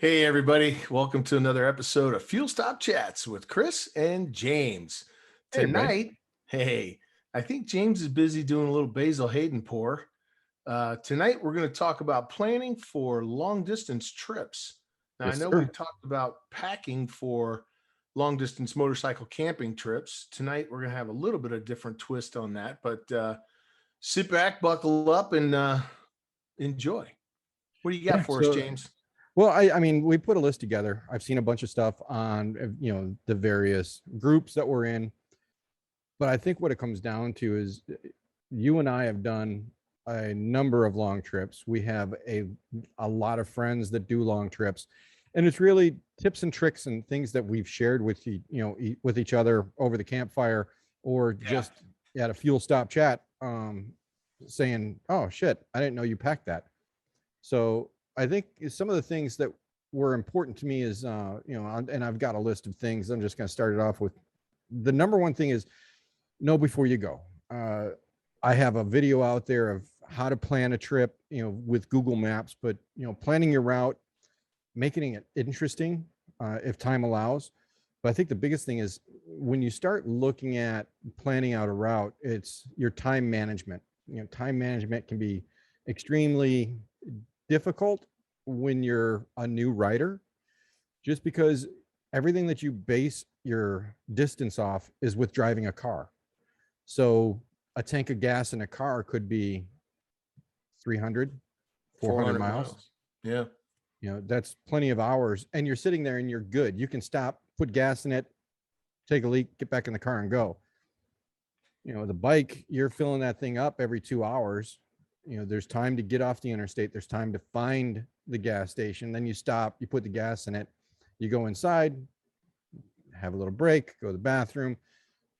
Hey, everybody. Welcome to another episode of Fuel Stop Chats with Chris and James. Hey, buddy. Tonight, hey, I think James is busy doing a little Basil Hayden pour. Tonight, we're going to talk about planning for long distance trips. Now, I Yes, know sir. we've talked about packing for long distance motorcycle camping trips. Tonight, we're going to have a little bit of different twist on that, but sit back, buckle up, and enjoy. What do you got Yeah. for us, James? Well, I mean, we put a list together. I've seen a bunch of stuff on, the various groups that we're in. But I think what it comes down to is you and I have done a number of long trips. We have a lot of friends that do long trips, and it's really tips and tricks and things that we've shared with with each other over the campfire or Yeah. just at a fuel stop chat, saying, "Oh shit, I didn't know you packed that." So I think some of the things that were important to me is, and I've got a list of things. I'm just going to start it off with the number one thing is know before you go. I have a video out there of how to plan a trip, with Google Maps, but, planning your route, making it interesting, if time allows. But I think the biggest thing is when you start looking at planning out a route, it's your time management. Time management can be extremely difficult when you're a new rider, just because everything that you base your distance off is with driving a car. So a tank of gas in a car could be 300, 400 400 miles. miles. Yeah. That's plenty of hours. And you're sitting there and you're good. You can stop, put gas in it, take a leak, get back in the car and go. The bike, you're filling that thing up every 2 hours. There's time to get off the interstate. There's time to find the gas station. Then you stop, you put the gas in it, you go inside, have a little break, go to the bathroom,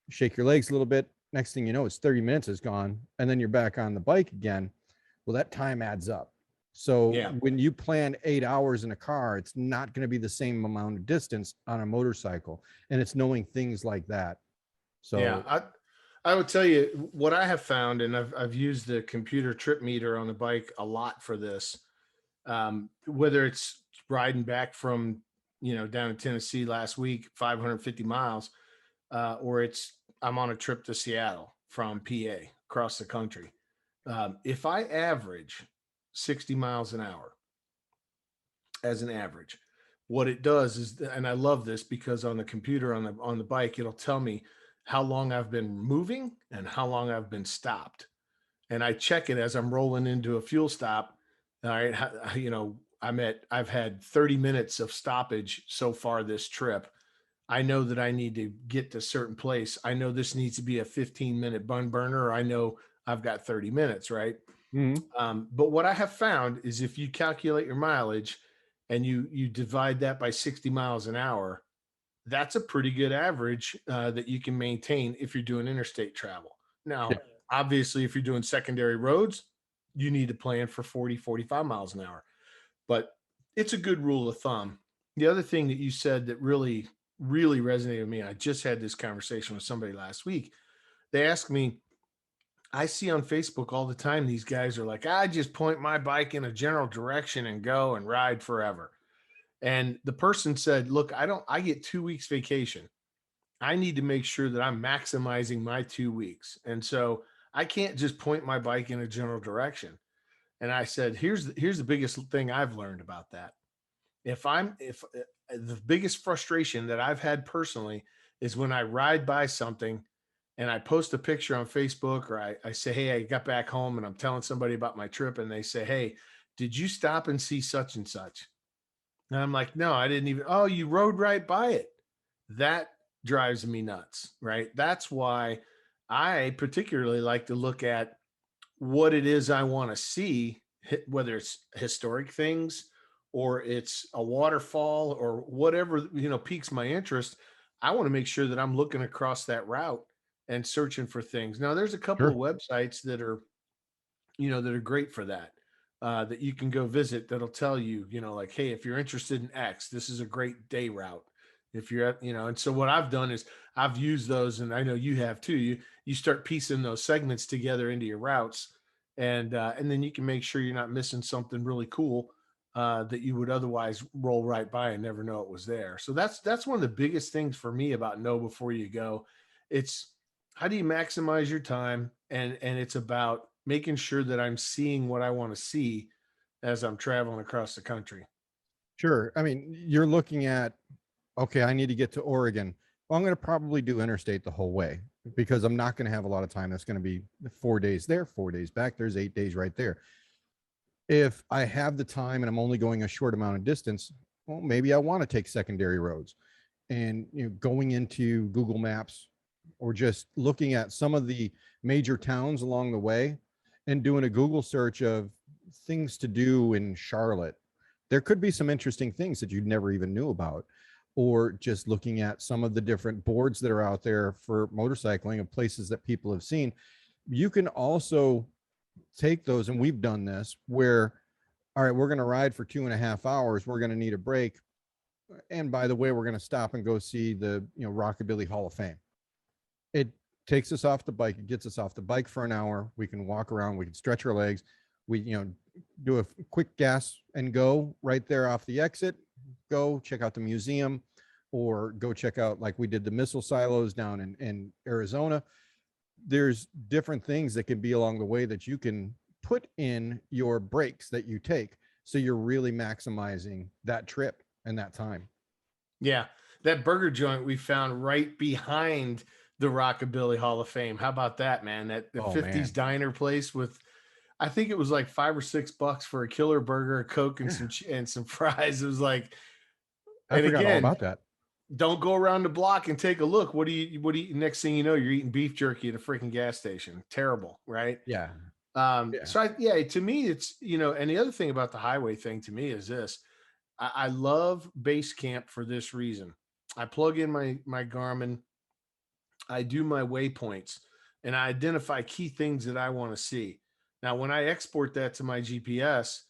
shake your legs a little bit. Next thing you know, it's 30 minutes is gone. And then you're back on the bike again. Well, that time adds up. So Yeah. when you plan 8 hours in a car, it's not going to be the same amount of distance on a motorcycle. And it's knowing things like that. Yeah. So I would tell you what I have found, and I've used the computer trip meter on the bike a lot for this. Whether it's riding back from, down in Tennessee last week, 550 miles, or it's I'm on a trip to Seattle from PA across the country. If I average 60 miles an hour as an average, what it does is, and I love this because on the computer on the bike, it'll tell me how long I've been moving and how long I've been stopped, and I check it as I'm rolling into a fuel stop. All right, I've had 30 minutes of stoppage so far this trip. I know that I need to get to a certain place. I know this needs to be a 15-minute bun burner, or I know I've got 30 minutes, right? mhm. But what I have found is if you calculate your mileage and you divide that by 60 miles an hour, that's a pretty good average that you can maintain if you're doing interstate travel. Yeah, Now, obviously, if you're doing secondary roads, you need to plan for 40, 45 miles an hour. But it's a good rule of thumb. The other thing that you said that really, really resonated with me, I just had this conversation with somebody last week. They asked me, I see on Facebook all the time, these guys are like, I just point my bike in a general direction and go and ride forever. And the person said, look, I get 2 weeks vacation. I need to make sure that I'm maximizing my 2 weeks. And so I can't just point my bike in a general direction. And I said, here's the biggest thing I've learned about that. If the biggest frustration that I've had personally is when I ride by something and I post a picture on Facebook, or I say, hey, I got back home and I'm telling somebody about my trip, and they say, hey, did you stop and see such and such? And I'm like, no, I didn't even, oh, you rode right by it. That drives me nuts, right? That's why I particularly like to look at what it is I want to see, whether it's historic things or it's a waterfall or whatever, piques my interest. I want to make sure that I'm looking across that route and searching for things. Now, there's a couple of sure. websites that are great for that. That you can go visit that'll tell you, like, hey, if you're interested in X, this is a great day route. If you're at, and so what I've done is I've used those, and I know you have too. You start piecing those segments together into your routes, and then you can make sure you're not missing something really cool. that you would otherwise roll right by and never know it was there. So that's one of the biggest things for me about know before you go. It's how do you maximize your time, and it's about making sure that I'm seeing what I want to see as I'm traveling across the country. Sure. I mean, you're looking at, okay, I need to get to Oregon. Well, I'm going to probably do interstate the whole way because I'm not going to have a lot of time. That's going to be 4 days there, 4 days back. There's 8 days right there. If I have the time and I'm only going a short amount of distance, well, maybe I want to take secondary roads, and going into Google Maps or just looking at some of the major towns along the way and doing a Google search of things to do in Charlotte. There could be some interesting things that you never even knew about, or just looking at some of the different boards that are out there for motorcycling of places that people have seen. You can also take those, and we've done this where, all right, we're going to ride for 2.5 hours. We're going to need a break. And by the way, we're going to stop and go see the, Rockabilly Hall of Fame. It takes us off the bike. It gets us off the bike for an hour. We can walk around. We can stretch our legs. We, do a quick gas and go right there off the exit. Go check out the museum, or go check out, like we did, the missile silos down in Arizona. There's different things that can be along the way that you can put in your breaks that you take. So you're really maximizing that trip and that time. Yeah, that burger joint we found right behind the Rockabilly Hall of Fame. How about that, man? That the Oh 50s man. diner place with, I think it was like $5 or $6 for a killer burger, a Coke, and Yeah. some fries. It was like, I and forgot all again, about that. don't go around the block and take a look. Next thing you know, you're eating beef jerky at a freaking gas station. Terrible, right? Yeah. Yeah. Yeah, to me, it's, and the other thing about the highway thing to me is this. I love base camp for this reason. I plug in my Garmin, I do my waypoints, and I identify key things that I want to see. Now, when I export that to my GPS,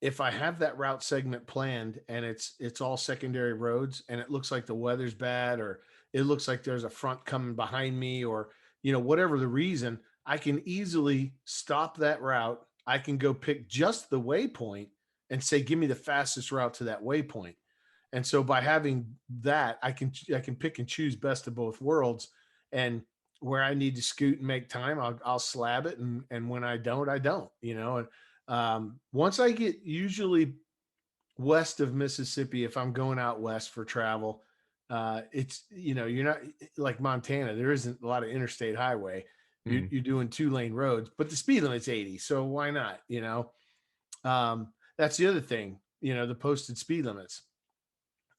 if I have that route segment planned and it's all secondary roads and it looks like the weather's bad, or it looks like there's a front coming behind me, or whatever the reason, I can easily stop that route. I can go pick just the waypoint and say, give me the fastest route to that waypoint. And so by having that, I can pick and choose best of both worlds. And where I need to scoot and make time, I'll slab it, and when I don't, I don't. And once I get usually west of Mississippi, if I'm going out west for travel, it's, you're not like Montana. There isn't a lot of interstate highway. Mm. You're doing 2-lane roads, but the speed limit's 80. So why not? That's the other thing. The posted speed limits.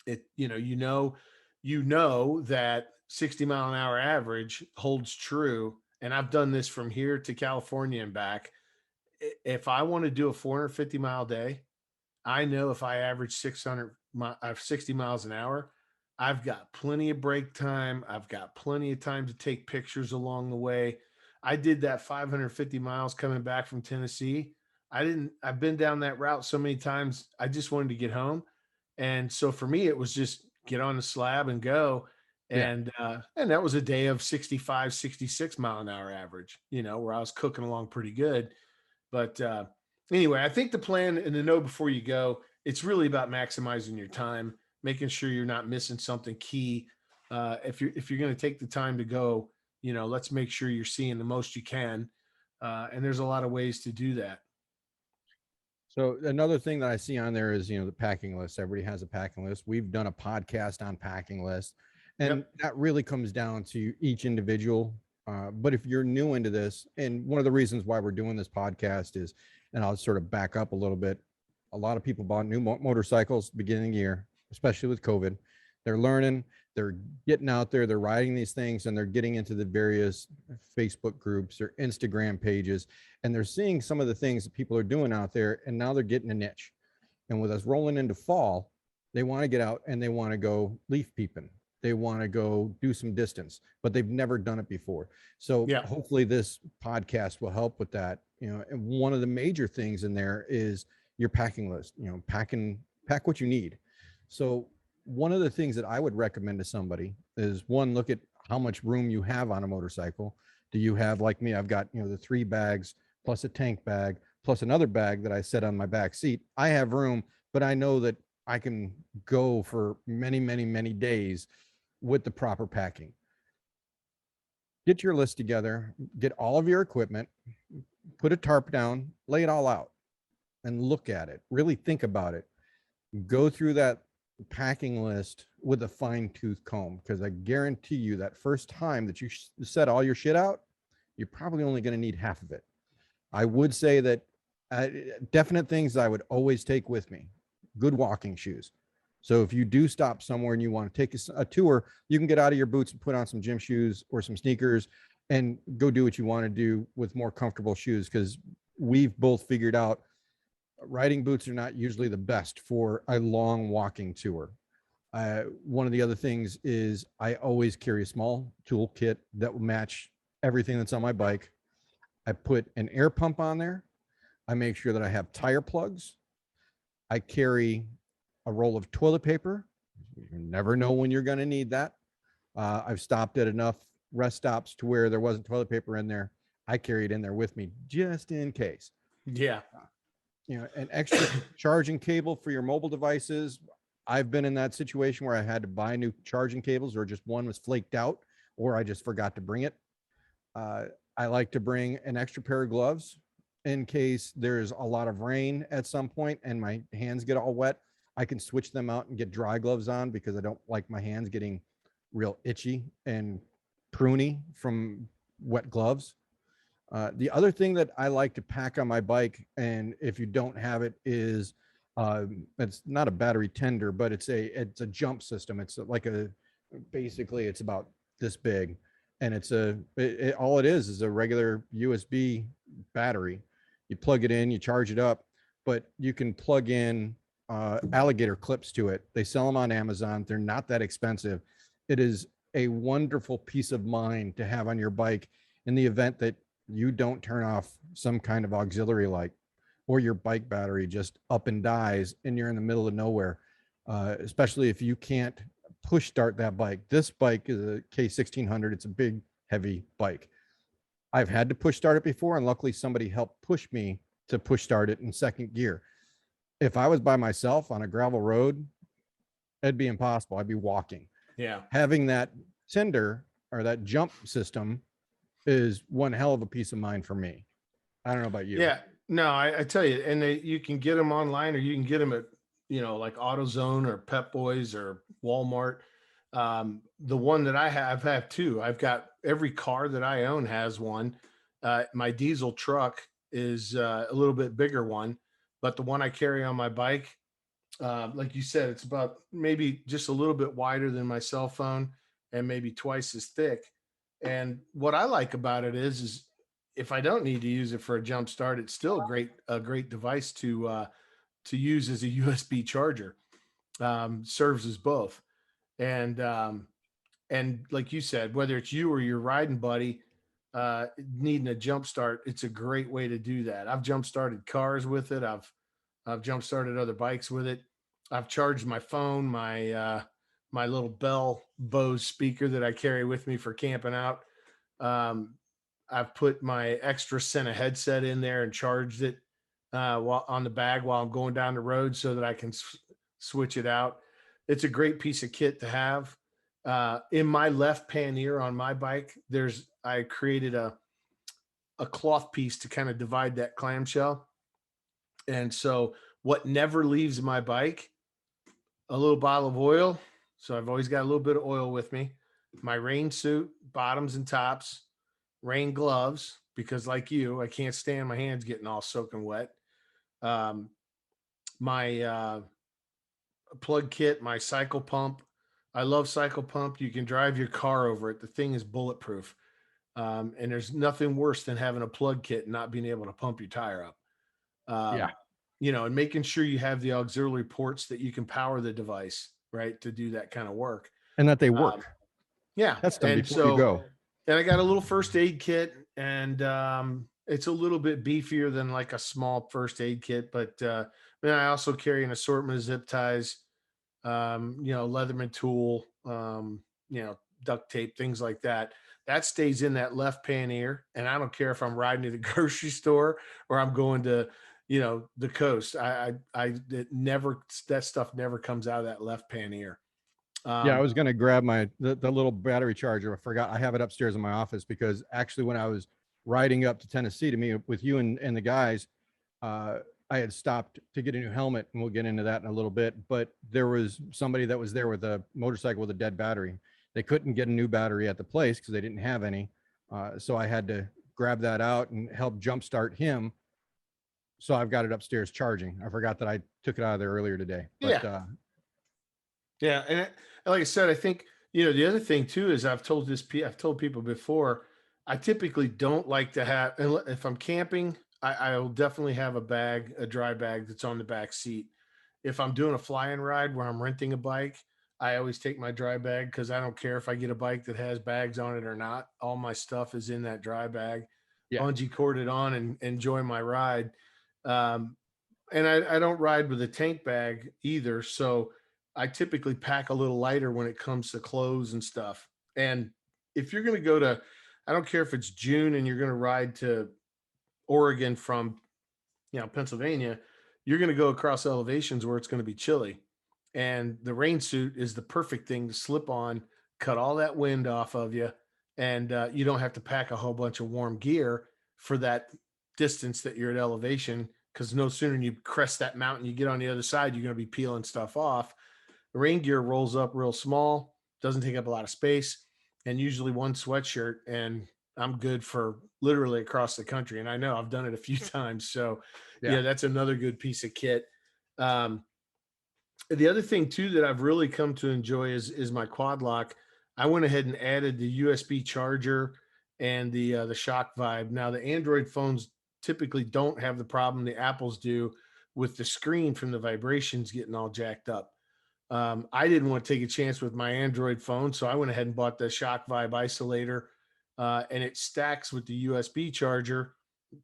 It, that 60-mile-an-hour average holds true. And I've done this from here to California and back. If I want to do a 450-mile day, I know if I average 60 miles an hour, I've got plenty of break time. I've got plenty of time to take pictures along the way. I did that 550 miles coming back from Tennessee. I've been down that route so many times. I just wanted to get home. And so for me, it was just get on the slab and go. Yeah. And that was a day of 65, 66-mile-an-hour average, where I was cooking along pretty good. But anyway, I think the plan and the know before you go, it's really about maximizing your time, making sure you're not missing something key. If you're going to take the time to go, let's make sure you're seeing the most you can. And there's a lot of ways to do that. So another thing that I see on there is, the packing list. Everybody has a packing list. We've done a podcast on packing list, and Yep. that really comes down to each individual. But if you're new into this, and one of the reasons why we're doing this podcast is, and I'll sort of back up a little bit. A lot of people bought new motorcycles beginning of the year, especially with COVID. They're learning, they're getting out there, they're riding these things, and they're getting into the various Facebook groups or Instagram pages, and they're seeing some of the things that people are doing out there, and now they're getting a niche. And with us rolling into fall, they want to get out and they want to go leaf peeping. They want to go do some distance, but they've never done it before. So Yeah. hopefully this podcast will help with that. And one of the major things in there is your packing list. Pack what you need. So one of the things that I would recommend to somebody is, one, look at how much room you have on a motorcycle. Do you have, like me, I've got, the 3 bags plus a tank bag plus another bag that I set on my back seat. I have room but I know that I can go for many, many, many days with the proper packing. Get your list together, get all of your equipment, put a tarp down, lay it all out and look at it. Really think about it. Go through that packing list with a fine tooth comb, because I guarantee you that first time that you set all your shit out, you're probably only going to need half of it. I would say that definite things I would always take with me: good walking shoes. So if you do stop somewhere and you want to take a tour, you can get out of your boots and put on some gym shoes or some sneakers and go do what you want to do with more comfortable shoes, because we've both figured out riding boots are not usually the best for a long walking tour. One of the other things is I always carry a small toolkit that will match everything that's on my bike. I put an air pump on there. I make sure that I have tire plugs. I carry a roll of toilet paper. You never know when you're going to need that. I've stopped at enough rest stops to where there wasn't toilet paper in there. I carry it in there with me just in case. Yeah. An extra charging cable for your mobile devices. I've been in that situation where I had to buy new charging cables, or just one was flaked out, or I just forgot to bring it. I like to bring an extra pair of gloves in case there's a lot of rain at some point and my hands get all wet. I can switch them out and get dry gloves on, because I don't like my hands getting real itchy and pruny from wet gloves. The other thing that I like to pack on my bike, and if you don't have it, is it's not a battery tender, but it's a jump system. It's like basically it's about this big, and all it is a regular USB battery. You plug it in, you charge it up, but you can plug in alligator clips to it. They sell them on Amazon. They're not that expensive. It is a wonderful peace of mind to have on your bike in the event that you don't turn off some kind of auxiliary light, or your bike battery just up and dies and you're in the middle of nowhere. Especially if you can't push start that bike. This bike is a K1600. It's a big, heavy bike. I've had to push start it before, and luckily somebody helped push me to push start it in second gear. If I was by myself on a gravel road, it'd be impossible. I'd be walking. Yeah. Having that tender or that jump system is one hell of a peace of mind for me. I don't know about you. Yeah. No, I tell you, and you can get them online, or you can get them at, like AutoZone or Pep Boys or Walmart. The one that I have two. I've got every car that I own has one. My diesel truck is a little bit bigger one, but the one I carry on my bike, like you said, it's about maybe just a little bit wider than my cell phone and maybe twice as thick. And what I like about it is if I don't need to use it for a jump start, it's still a great device to use as a USB charger. Serves as both. And and like you said, whether it's you or your riding buddy needing a jump start, it's a great way to do that. I've jump started cars with it. I've jump started other bikes with it. I've charged my phone, my little Bell Bose speaker that I carry with me for camping out. Um, I've put my extra Sena headset in there and charged it while on the bag while I'm going down the road, so that I can switch it out. It's a great piece of kit to have. In my left pannier on my bike, I created a cloth piece to kind of divide that clamshell. And so what never leaves my bike, a little bottle of oil. So I've always got a little bit of oil with me. My rain suit, bottoms and tops, rain gloves, because like you, I can't stand my hands getting all soaking wet. Um, my plug kit, my cycle pump. I love cycle pump. You can drive your car over it. The thing is bulletproof. And there's nothing worse than having a plug kit and not being able to pump your tire up. Yeah. Um, and making sure you have the auxiliary ports that you can power the device, right, to do that kind of work. And that they Um, work. yeah. Test them And before you so, go. and I got a little first aid kit, and it's a little bit beefier than like a small first aid kit, but then I also carry an assortment of zip ties, Leatherman tool, duct tape, things like that. That stays in that left pannier. And I don't care if I'm riding to the grocery store or I'm going to, the coast. It never, that stuff never comes out of that left pannier. Yeah, I Um, was going to grab the little battery charger. I forgot I have it upstairs in my office, because actually when I was riding up to Tennessee to meet with you and the guys, uh, I had stopped to get a new helmet, and we'll get into that in a little bit. But there was somebody that was there with a motorcycle with a dead battery. They couldn't get a new battery at the place because they didn't have any. So I had to grab that out and help jumpstart him. So I've got it upstairs charging. I forgot that I took it out of there earlier today. yeah, But yeah, and like I said, I think the other thing too is I've told people before. I typically don't like to have, if I'm camping, I'll definitely have a dry bag that's on the back seat. If I'm doing a fly-in ride where I'm renting a bike, I always take my dry bag because I don't care if I get a bike that has bags on it or not. All my stuff is in that dry bag, yeah, bungee corded on, and enjoy my ride. Um, and I don't ride with a tank bag either. So I typically pack a little lighter when it comes to clothes and stuff. And if you're going to go to, I don't care if it's June and you're going to ride to Oregon from, Pennsylvania, you're going to go across elevations where it's going to be chilly. And the rain suit is the perfect thing to slip on, cut all that wind off of you. And you don't have to pack a whole bunch of warm gear for that distance that you're at elevation. Because no sooner than you crest that mountain, you get on the other side, you're going to be peeling stuff off. The rain gear rolls up real small, doesn't take up a lot of space, and usually one sweatshirt, and I'm good for literally across the country. And I know I've done it a few times. So, yeah. that's another good piece of kit. Um, the other thing too that I've really come to enjoy is my quad lock. I went ahead and added the USB charger and the shock vibe. Now the Android phones typically don't have the problem the Apples do with the screen from the vibrations getting all jacked up. I didn't want to take a chance with my Android phone, so I went ahead and bought the Shock Vibe isolator, and it stacks with the USB charger.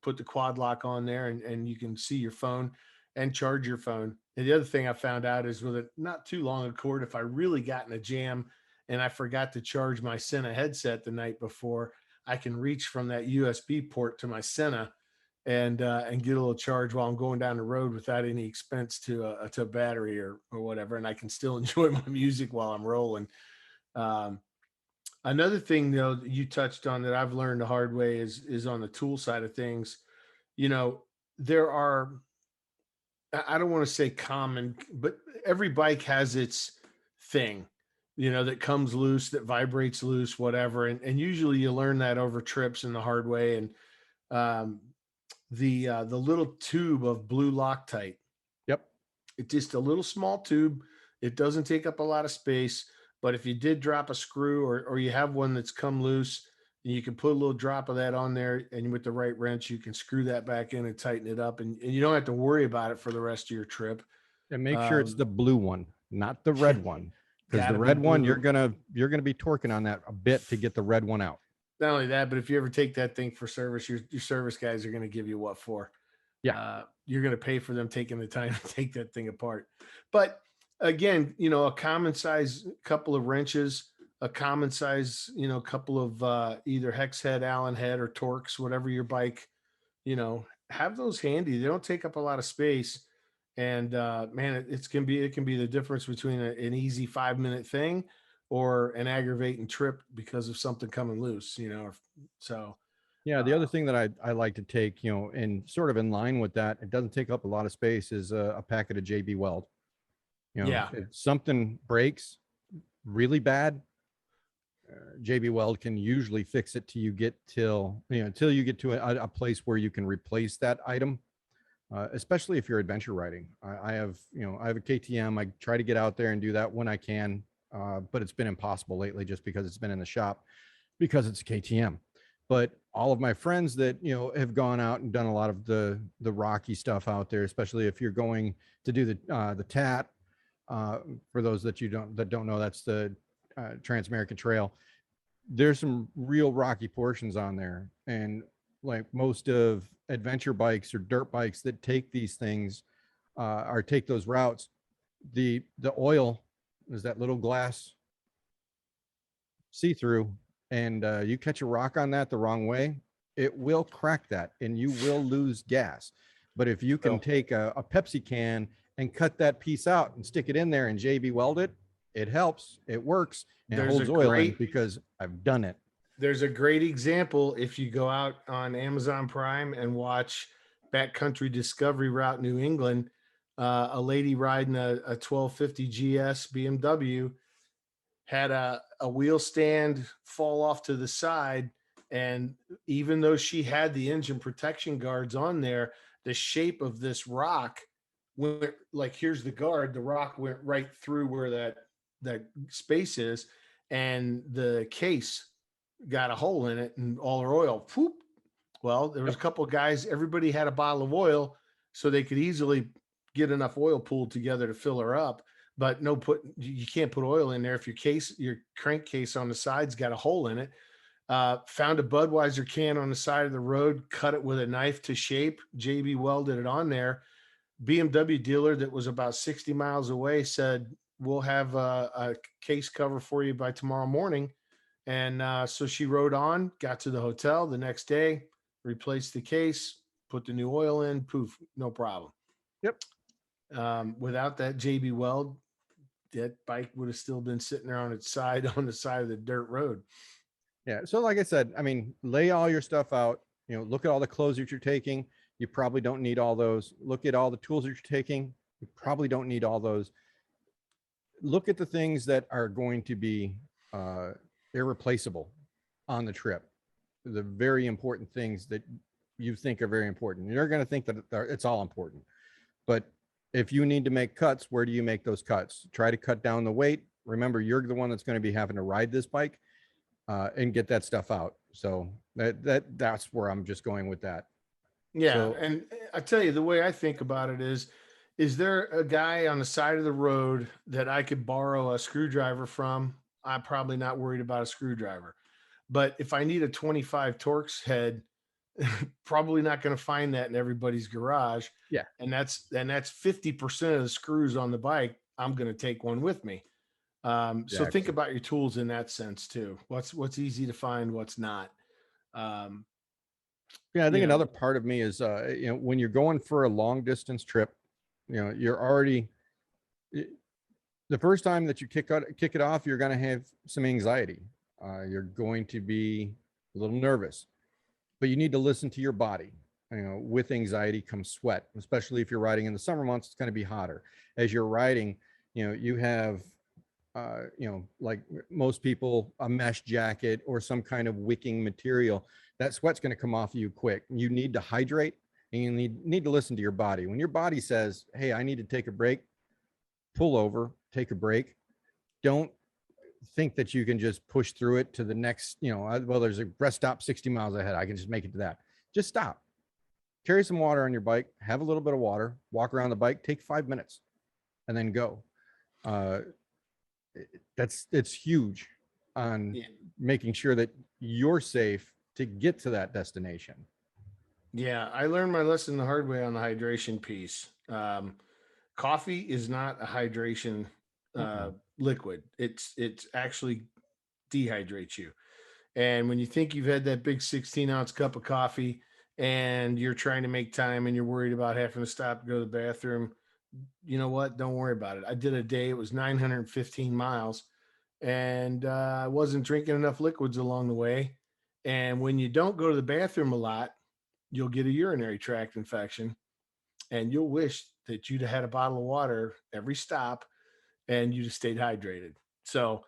Put the quad lock on there, and you can see your phone and charge your phone. And the other thing I found out is with a not too long a cord, if I really got in a jam and I forgot to charge my Sena headset the night before, I can reach from that USB port to my Sena and get a little charge while I'm going down the road without any expense to a battery or whatever, and I can still enjoy my music while I'm rolling. Um, Another thing though that you touched on that I've learned the hard way is on the tool side of things. You know, there are, I don't want to say common, but every bike has its thing, that comes loose, that vibrates loose, whatever. And usually you learn that over trips in the hard way. And um, the little tube of blue Loctite. Yep. It's just a little small tube. It doesn't take up a lot of space, but if you did drop a screw or you have one that's come loose, you can put a little drop of that on there, and with the right wrench, you can screw that back in and tighten it up, and you don't have to worry about it for the rest of your trip. And make sure it's Um, the blue one, not the red one, because the Gotta be red one blue. you're gonna be torquing on that a bit to get the red one out. Not only that, but if you ever take that thing for service, your service guys are going to give you what for. Yeah. You're going to pay for them taking the time to take that thing apart. But again, a common size couple of wrenches, a common size, couple of either hex head, Allen head, or Torx, whatever your bike, have those handy. They don't take up a lot of space. And man, it can be the difference between an easy 5-minute thing or an aggravating trip because of something coming loose, so Yeah, the other uh, thing that I like to take, and sort of in line with that, it doesn't take up a lot of space, is a packet of JB Weld. yeah. If something breaks really bad, JB Weld can usually fix it till you get until you get to a place where you can replace that item. Especially if you're adventure riding. I have a KTM. I try to get out there and do that when I can, but it's been impossible lately just because it's been in the shop because it's a KTM. But all of my friends that have gone out and done a lot of the rocky stuff out there, especially if you're going to do the TAT. For those that don't know, that's the Trans-American Trail. There's some real rocky portions on there, and like most of adventure bikes or dirt bikes that take these things or take those routes, the oil is that little glass see-through, and you catch a rock on that the wrong way, it will crack that and you will lose gas. But if you can So take a Pepsi can and cut that piece out and stick it in there and JB weld it, it helps, it works, and it there's a holds oil in great because I've done it. there's a great example if you go out on Amazon Prime and watch Backcountry Discovery Route New England. A lady riding a 1250 GS BMW had a wheel stand fall off to the side. And even though she had the engine protection guards on there, the shape of this rock went like, here's the guard, the rock went right through where that space is, and the case got a hole in it and all her oil. Whoop. Well, there was Yep. a couple of guys, everybody had a bottle of oil, so they could easily get enough oil pooled together to fill her up. But no, you can't put oil in there if your crankcase on the side's got a hole in it. Found a Budweiser can on the side of the road, cut it with a knife to shape. JB welded it on there. BMW dealer that was about 60 miles away said, "We'll have a case cover for you by tomorrow morning." And so she rode on, got to the hotel the next day, replaced the case, put the new oil in, poof, no problem. Yep. Without that JB weld, that bike would have still been sitting there on its side on the side of the dirt road. Yeah. So like I said, I mean, lay all your stuff out, look at all the clothes that you're taking. You probably don't need all those. Look at all the tools that you're taking. You probably don't need all those. Look at the things that are going to be irreplaceable on the trip. The very important things that you think are very important. You're going to think that it's all important. But if you need to make cuts, where do you make those cuts? Try to cut down the weight. Remember, you're the one that's going to be having to ride this bike and get that stuff out. So that's where I'm just going with that. Yeah, So and I tell you, the way I think about it is there a guy on the side of the road that I could borrow a screwdriver from? I'm probably not worried about a screwdriver. But if I need a 25 Torx head, probably not going to find that in everybody's garage. yeah, And that's 50% of the screws on the bike. I'm going to take one with me. So think exactly. about your tools in that sense too. What's easy to find, what's not. Um, Yeah, I you think know, another part of me is, when you're going for a long distance trip, you're already the first time that you kick it off, you're going to have some anxiety. You're going to be a little nervous, but you need to listen to your body. With anxiety comes sweat, especially if you're riding in the summer months. It's going to be hotter. As you're riding, you have, like most people, a mesh jacket or some kind of wicking material. That sweat's going to come off of you quick. You need to hydrate, and you need to listen to your body. When your body says, "Hey, I need to take a break," pull over, take a break. Don't think that you can just push through it to the next, well, there's a rest stop 60 miles ahead. I can just make it to that. Just stop, carry some water on your bike, have a little bit of water, walk around the bike, take 5 minutes, and then go. It's huge on yeah, making sure that you're safe to get to that destination. yeah, I learned my lesson the hard way on the hydration piece. Coffee is not a hydration Mm-mm. liquid. It's actually dehydrates you. And when you think you've had that big 16-ounce cup of coffee and you're trying to make time and you're worried about having to stop to go to the bathroom, you know what? Don't worry about it. I did a day, it was 915 miles, and I wasn't drinking enough liquids along the way. And when you don't go to the bathroom a lot, you'll get a urinary tract infection, and you'll wish that you'd have had a bottle of water every stop and you just stayed hydrated. So,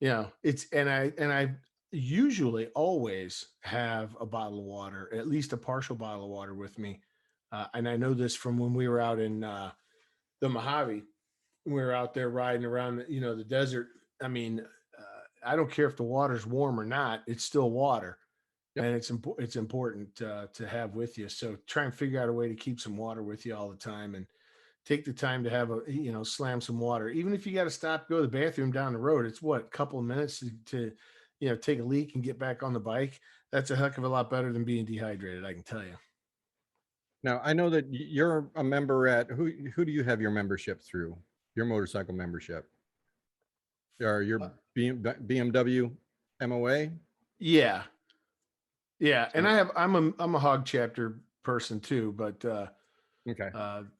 it's and I usually always have a bottle of water, at least a partial bottle of water with me. And I know this from when we were out in the Mojave. We were out there riding around, the desert. I mean, I don't care if the water's warm or not; it's still water, Yep. and it's important to have with you. So try and figure out a way to keep some water with you all the time, and take the time to have slam some water. Even if you got to stop, go to the bathroom down the road, it's what, a couple of minutes to take a leak and get back on the bike. That's a heck of a lot better than being dehydrated, I can tell you. Now, I know that you're a member at who do you have your membership through? Your motorcycle membership? Or your BMW MOA? Yeah. Yeah. And So, I'm a hog chapter person too, but Okay.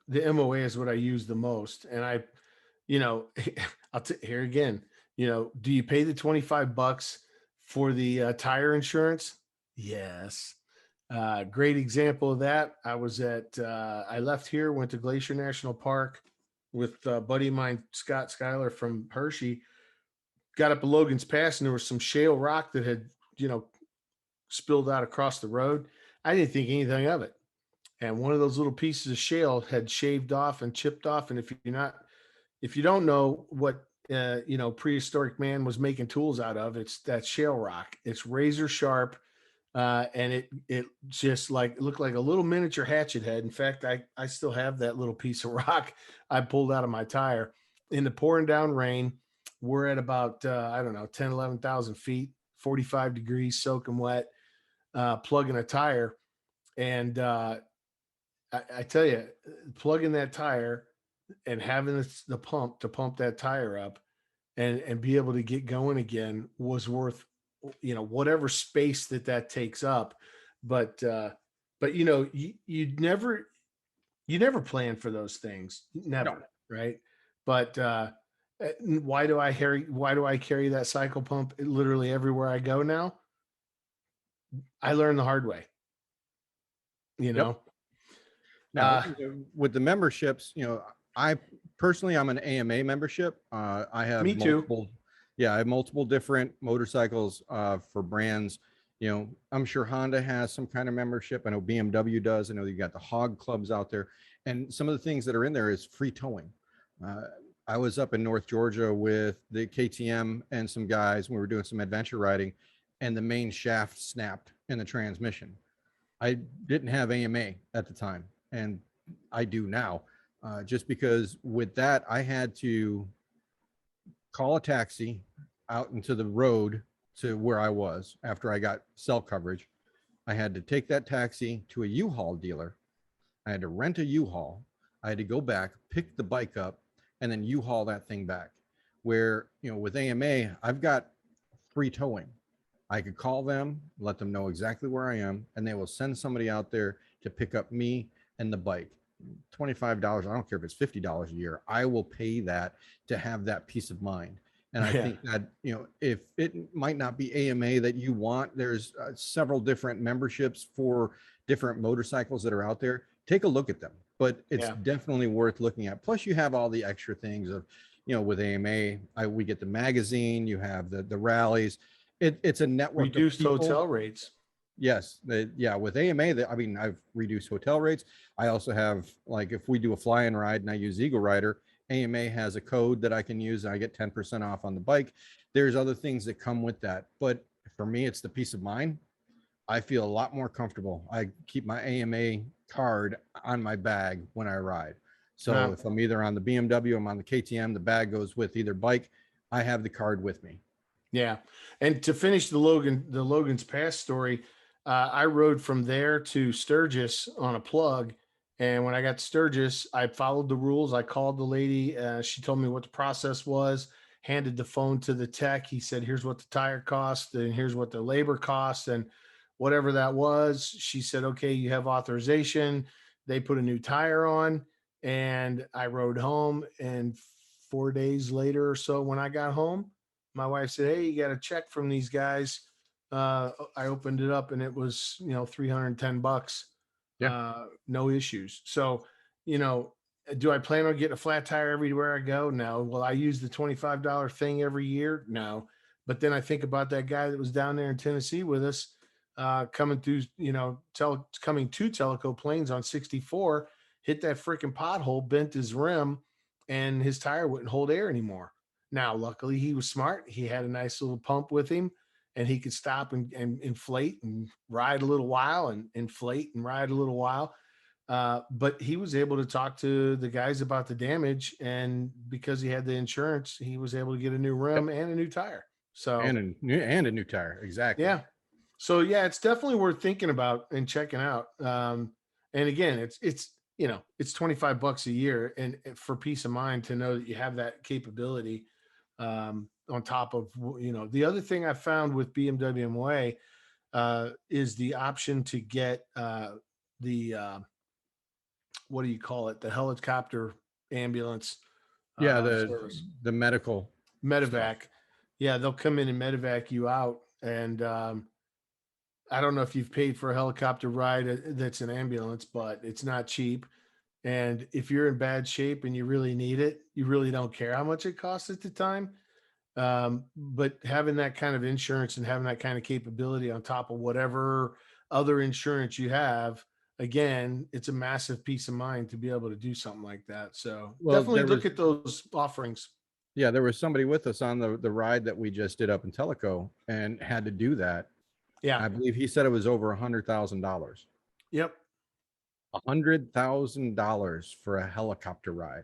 The MOA is what I use the most. And you know, here again, do you pay the 25 bucks for the tire insurance? Yes. Great example of that. I left here, went to Glacier National Park with a buddy of mine, Scott Schuyler from Hershey, got up a Logan's Pass, and there was some shale rock that had, you know, spilled out across the road. I didn't think anything of it. And one of those little pieces of shale had shaved off and chipped off. And if you don't know what prehistoric man was making tools out of, it's that shale rock. It's razor sharp, and it just like looked like a little miniature hatchet head. In fact, I still have that little piece of rock I pulled out of my tire in the pouring down rain. We're at about I don't know 10, 11,000 feet, 45 degrees, soaking wet, plugging a tire, and I tell you, plugging that tire and having the pump to pump that tire up and be able to get going again was worth whatever space that takes up. But you never plan for those things, No. never, right? But why do I carry that cycle pump literally everywhere I go now? I learned the hard way, you Yep. know. Now, with the memberships, I personally, I'm an AMA membership. I have Me too. I have multiple different motorcycles for brands. I'm sure Honda has some kind of membership. I know BMW does. I know you got the hog clubs out there, and some of the things that are in there is free towing. I was up in North Georgia with the KTM and some guys. We were doing some adventure riding, and the main shaft snapped in the transmission. I didn't have AMA at the time, and I do now, just because with that, I had to call a taxi out into the road to where I was after I got cell coverage. I had to take that taxi to a U-Haul dealer. I had to rent a U-Haul. I had to go back, pick the bike up, and then U-Haul that thing back. Where, with AMA, I've got free towing. I could call them, let them know exactly where I am, and they will send somebody out there to pick up me and the bike. $25, I don't care if it's $50 a year. I will pay that to have that peace of mind. And I think that, if it might not be AMA that you want, there's several different memberships for different motorcycles that are out there. Take a look at them, but it's definitely worth looking at. Plus you have all the extra things of, with AMA, we get the magazine, you have the rallies. It's a network Reduced of people. hotel rates. Yes. With AMA, I've reduced hotel rates. I also have, like, if we do a fly-in ride and I use Eagle Rider, AMA has a code that I can use and I get 10% off on the bike. There's other things that come with that. But for me, it's the peace of mind. I feel a lot more comfortable. I keep my AMA card on my bag when I ride. So if I'm either on the BMW, I'm on the KTM, the bag goes with either bike. I have the card with me. Yeah. And to finish the Logan's Pass story, I rode from there to Sturgis on a plug. And when I got to Sturgis, I followed the rules. I called the lady. She told me what the process was, handed the phone to the tech. He said, here's what the tire cost and here's what the labor costs. And whatever that was, she said, okay, you have authorization. They put a new tire on and I rode home. And 4 days later or so, when I got home, my wife said, hey, you got a check from these guys. I opened it up and it was, $310. Yeah. No issues. So, do I plan on getting a flat tire everywhere I go? No. Will I use the $25 thing every year? No. But then I think about that guy that was down there in Tennessee with us, coming through, coming to Tellico Plains on 64, hit that freaking pothole, bent his rim, and his tire wouldn't hold air anymore. Now, luckily, he was smart. He had a nice little pump with him, and he could stop and inflate and ride a little while and inflate and ride a little while. But he was able to talk to the guys about the damage, and because he had the insurance, he was able to get a new rim and a new tire. So and a new tire, exactly. Yeah. So yeah, it's definitely worth thinking about and checking out. And again, it's 25 bucks a year, and for peace of mind to know that you have that capability. On top of the other thing I found with BMW MOA is the option to get the what do you call it? The helicopter ambulance Yeah, service, the medical stuff. medevac. Yeah, they'll come in and medevac you out. And I don't know if you've paid for a helicopter ride that's an ambulance, but it's not cheap. And if you're in bad shape and you really need it, you really don't care how much it costs at the time. But having that kind of insurance and having that kind of capability on top of whatever other insurance you have, again, it's a massive peace of mind to be able to do something like that. So Well, definitely there look was at those offerings. yeah, there was somebody with us on the ride that we just did up in Tellico and had to do that. Yeah. I believe he said it was over $100,000. Yep. $100,000 for a helicopter ride.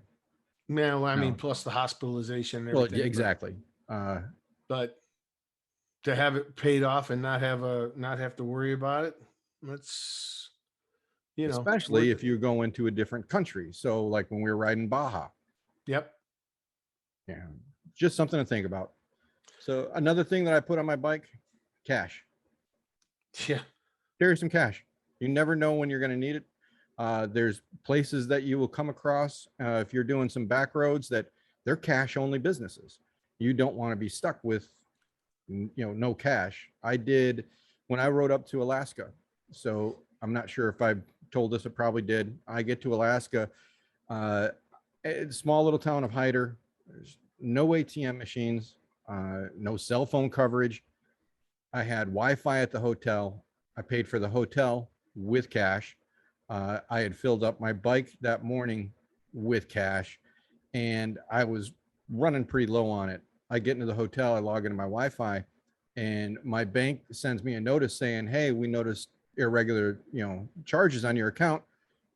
Man, well, I mean, No, plus the hospitalization and well, yeah, everything, exactly. Uh, but to have it paid off and not have to worry about it, that's especially worth if it. you go into a different country. So, like when we were riding Baja, Yep. yeah, just something to think about. So, another thing that I put on my bike, cash. Yeah. Carry some cash. You never know when you're going to need it. There's places that you will come across if you're doing some back roads that they're cash only businesses. You don't want to be stuck with, no cash. I did when I rode up to Alaska. So I'm not sure if I told this, it probably did. I get to Alaska, a small little town of Hyder. There's no ATM machines, no cell phone coverage. I had Wi-Fi at the hotel. I paid for the hotel with cash. I had filled up my bike that morning with cash, and I was running pretty low on it. I get into the hotel, I log into my Wi-Fi, and my bank sends me a notice saying, "Hey, we noticed irregular, charges on your account.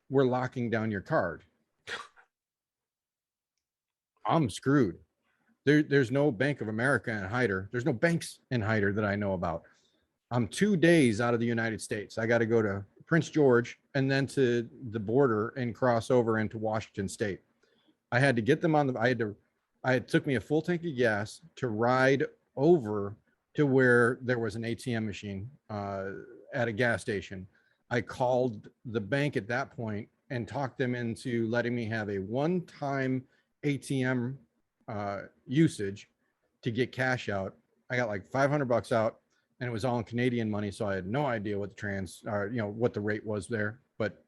We're locking down your card." I'm screwed. There's no Bank of America in Hyder. There's no banks in Hyder that I know about. I'm 2 days out of the United States. I got to go to Prince George and then to the border and cross over into Washington State. I had to get them on the, I had to, it took me a full tank of gas to ride over to where there was an ATM machine at a gas station. I called the bank at that point and talked them into letting me have a one-time ATM usage to get cash out. I got like $500 out, and it was all in Canadian money, so I had no idea what the what the rate was there. But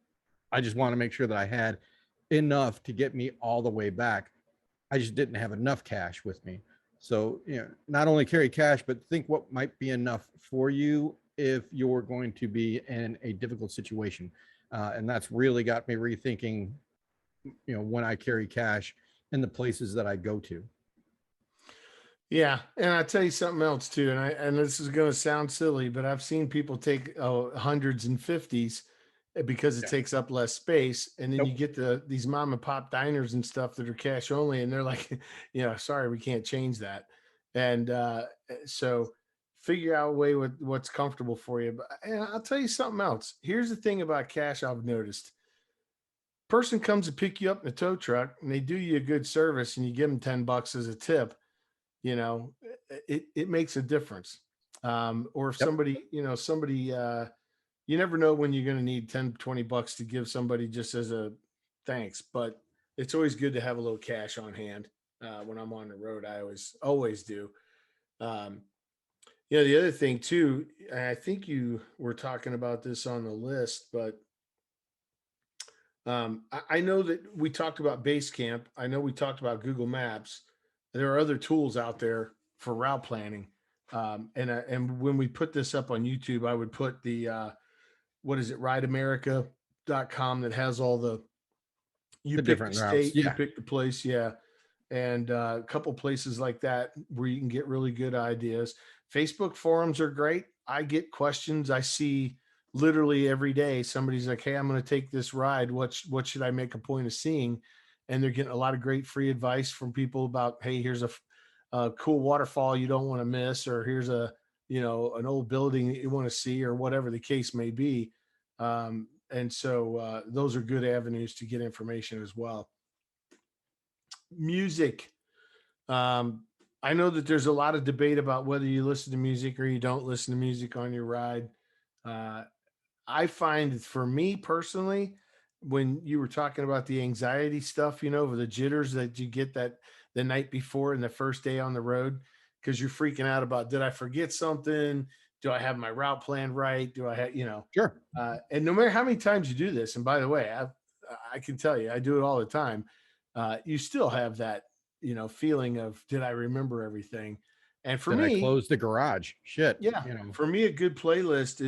I just want to make sure that I had enough to get me all the way back. I just didn't have enough cash with me. So, not only carry cash, but think what might be enough for you if you're going to be in a difficult situation. And that's really got me rethinking, when I carry cash in the places that I go to. Yeah, and I'll tell you something else too, and this is going to sound silly, but I've seen people take hundreds and fifties because it Yeah. takes up less space, and then you Nope. get these mom and pop diners and stuff that are cash only, and they're like, sorry, we can't change that, and so figure out a way with what's comfortable for you. But and I'll tell you something else. Here's the thing about cash I've noticed: person comes to pick you up in a tow truck, and they do you a good service, and you give them $10 as a tip. It makes a difference. Or if Yep. somebody, you never know when you're going to need 10, $20 to give somebody just as a thanks, but it's always good to have a little cash on hand. When I'm on the road, I always do. Um, the other thing too, and I think you were talking about this on the list, but I know that we talked about Basecamp. I know we talked about Google Maps. There are other tools out there for route planning. And when we put this up on YouTube, I would put the what is it, rideamerica.com, that has all you The pick the different routes. state, you Yeah. pick the place, yeah. And a couple places like that where you can get really good ideas. Facebook forums are great. I get questions. I see literally every day somebody's like, "Hey, I'm going to take this ride. What should I make a point of seeing?" And they're getting a lot of great free advice from people about, "Hey, here's a cool waterfall you don't want to miss," or "Here's an old building that you want to see," or whatever the case may be. And so those are good avenues to get information as well. Music. Um, I know that there's a lot of debate about whether you listen to music or you don't listen to music on your ride. Uh, I find for me personally, when you were talking about the anxiety stuff, the jitters that you get that the night before and the first day on the road, because you're freaking out about, did I forget something? Do I have my route plan right? Do I have, Sure. and no matter how many times you do this, and by the way, I can tell you, I do it all the time. You still have that, feeling of, did I remember everything? And for Did I me, close the garage? Shit. yeah, for me, a good playlist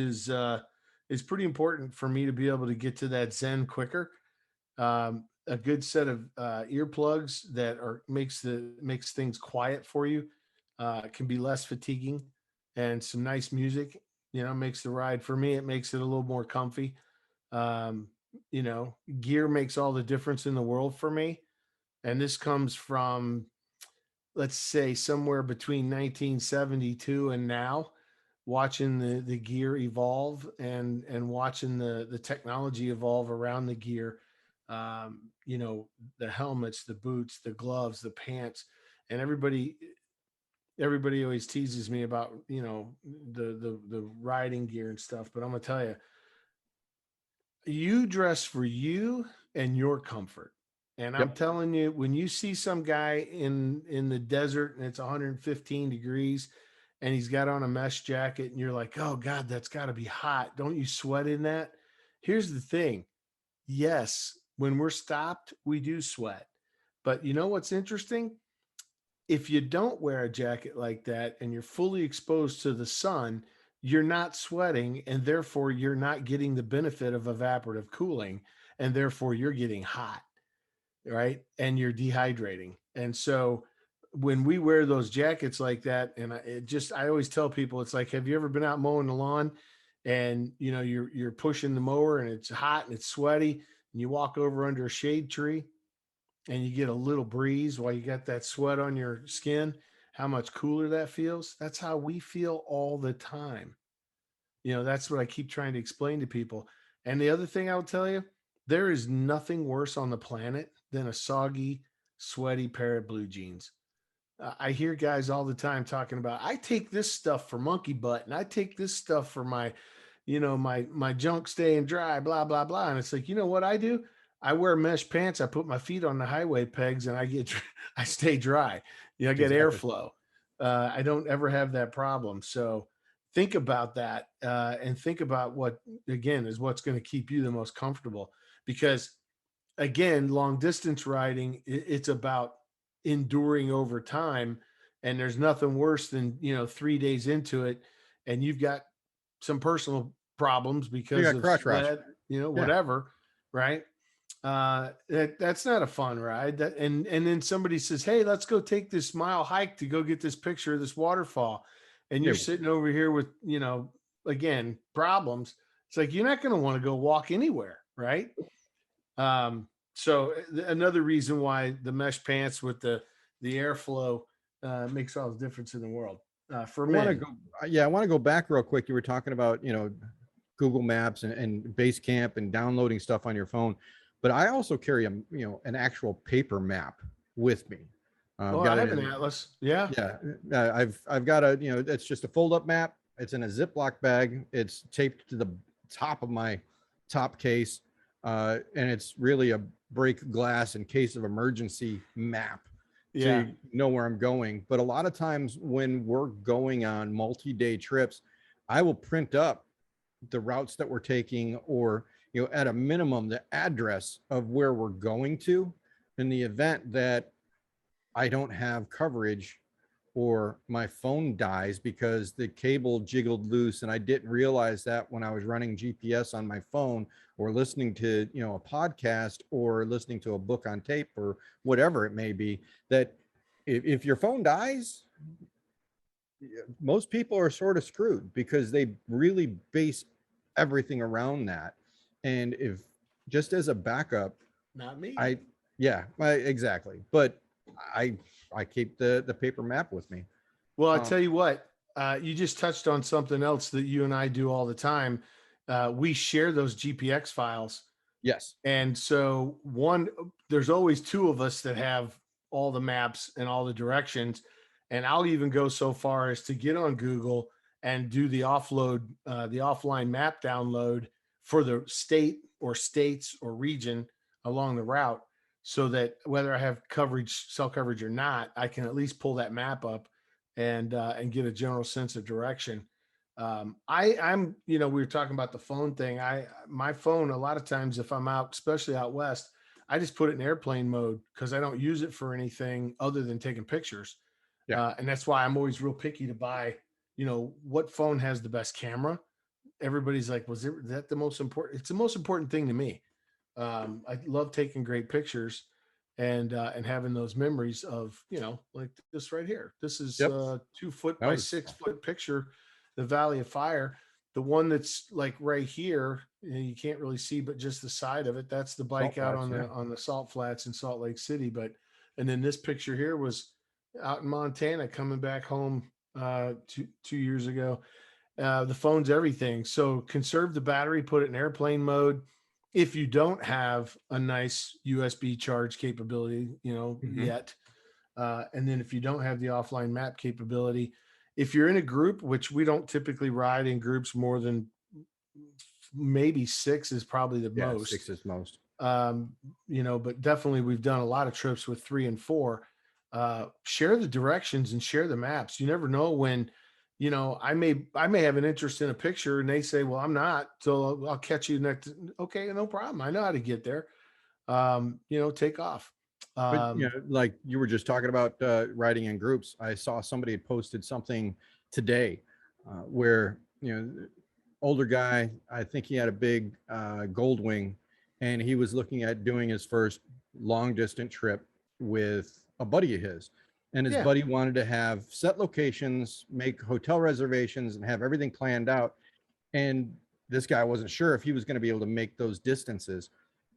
is pretty important for me to be able to get to that zen quicker. A good set of earplugs that are makes things quiet for you can be less fatiguing, and some nice music, makes the ride, for me, it makes it a little more comfy. Um, Gear makes all the difference in the world for me, and this comes from, let's say, somewhere between 1972 and now, watching the gear evolve, and watching the technology evolve around the gear. The helmets, the boots, the gloves, the pants, and everybody always teases me about, the riding gear and stuff, but I'm gonna tell you, you dress for you and your comfort. And I'm Yep. telling you, when you see some guy in the desert and it's 115 degrees and he's got on a mesh jacket and you're like, "Oh God, that's got to be hot. Don't you sweat in that?" Here's the thing. Yes, when we're stopped, we do sweat. But you know what's interesting? If you don't wear a jacket like that and you're fully exposed to the sun, you're not sweating, and therefore you're not getting the benefit of evaporative cooling, and therefore you're getting hot, right? And you're dehydrating. And so when we wear those jackets like that, and I always tell people, it's like, have you ever been out mowing the lawn and you're pushing the mower and it's hot and it's sweaty, and you walk over under a shade tree and you get a little breeze while you got that sweat on your skin, how much cooler that feels? That's how we feel all the time. That's what I keep trying to explain to people. And the other thing I will tell you, there is nothing worse on the planet than a soggy, sweaty pair of blue jeans. I hear guys all the time talking about, I take this stuff for monkey butt and I take this stuff for my junk staying dry, blah, blah, blah. And it's like, you know what I do? I wear mesh pants. I put my feet on the highway pegs and I stay dry. I get Exactly. airflow. I don't ever have that problem. So think about that, and think about what, again, is what's going to keep you the most comfortable. Because again, long distance riding, it's about enduring over time. And there's nothing worse than, 3 days into it and you've got some personal problems You because got of crotch rash. sweat, Yeah. whatever, right? That's not a fun ride. And then somebody says, "Hey, let's go take this mile hike to go get this picture of this waterfall," and you're Yeah. sitting over here with, again, problems. It's like, you're not going to want to go walk anywhere, right? So another reason why the mesh pants with the airflow makes all the difference in the world, for I want to men. go. Yeah, I want to go back real quick. You were talking about, Google Maps and Basecamp and downloading stuff on your phone, but I also carry an actual paper map with me. I've Oh, got I it have an in. atlas. Yeah. Yeah, I've got a, it's just a fold up map. It's in a Ziploc bag. It's taped to the top of my top case, and it's really a break glass in case of emergency map, so Yeah. you know where I'm going. But a lot of times when we're going on multi-day trips, I will print up the routes that we're taking, or at a minimum the address of where we're going to, in the event that I don't have coverage or my phone dies because the cable jiggled loose and I didn't realize that when I was running GPS on my phone, or listening to, a podcast, or listening to a book on tape, or whatever it may be, that if your phone dies, most people are sort of screwed because they really base everything around that. And if, just as a backup, Not me. I, yeah, exactly. But I, I keep the paper map with me. Well, I Um, tell you what, you just touched on something else that you and I do all the time. We share those GPX files. yes. And so there's always two of us that have all the maps and all the directions. And I'll even go so far as to get on Google and do the offline map download for the state or states or region along the route, so that whether I have coverage, cell coverage or not, I can at least pull that map up and get a general sense of direction. I'm, we were talking about the phone thing. My phone, a lot of times if I'm out, especially out west, I just put it in airplane mode because I don't use it for anything other than taking pictures. Yeah. And that's why I'm always real picky to buy, what phone has the best camera. Everybody's like, that the most important? It's the most important thing to me. I love taking great pictures and having those memories of, like this right here. This is Yep. a 2 foot That by was 6 foot picture, the Valley of Fire. The one that's like right here, you can't really see, but just the side of it. That's the Salt bike out Flats. on Yeah. the Salt Flats in Salt Lake City. And then this picture here was out in Montana coming back home 2 years ago. The phone's everything. So conserve the battery, put it in airplane mode. If you don't have a nice USB charge capability, Mhm. yet, and then if you don't have the offline map capability, if you're in a group, which we don't typically ride in groups more than maybe six is probably the Yeah. most. 6 is most. um, but definitely we've done a lot of trips with 3 and 4. Share the directions and share the maps. You never know when, I may have an interest in a picture and they say, well, I'm not, so I'll catch you next. Okay, no problem. I know how to get there. Take off. But Um, like you were just talking about riding in groups. I saw somebody had posted something today where older guy. I think he had a big gold wing, and he was looking at doing his first long distance trip with a buddy of his. And his yeah, buddy wanted to have set locations, make hotel reservations, and have everything planned out. And this guy wasn't sure if he was going to be able to make those distances.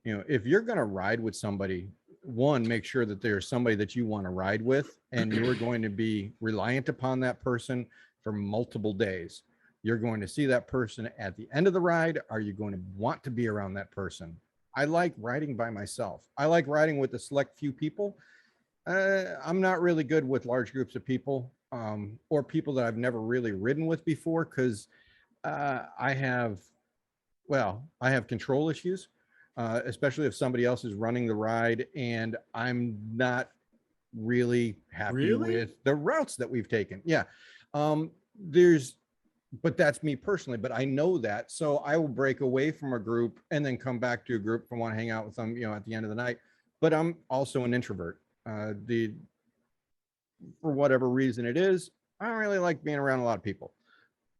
If you're going to ride with somebody, one, make sure that there's somebody that you want to ride with and you're going to be reliant upon that person for multiple days. You're going to see that person at the end of the ride. Are you going to want to be around that person? I like riding by myself. I like riding with a select few people. I'm not really good with large groups of people, or people that I've never really ridden with before, because I have, well, I have control issues, especially if somebody else is running the ride and I'm not really happy really? with the routes that we've taken. Yeah. There's, but that's me personally, but I know that. So I will break away from a group and then come back to a group and want to hang out with them, at the end of the night. But I'm also an introvert. For whatever reason it is, I don't really like being around a lot of people,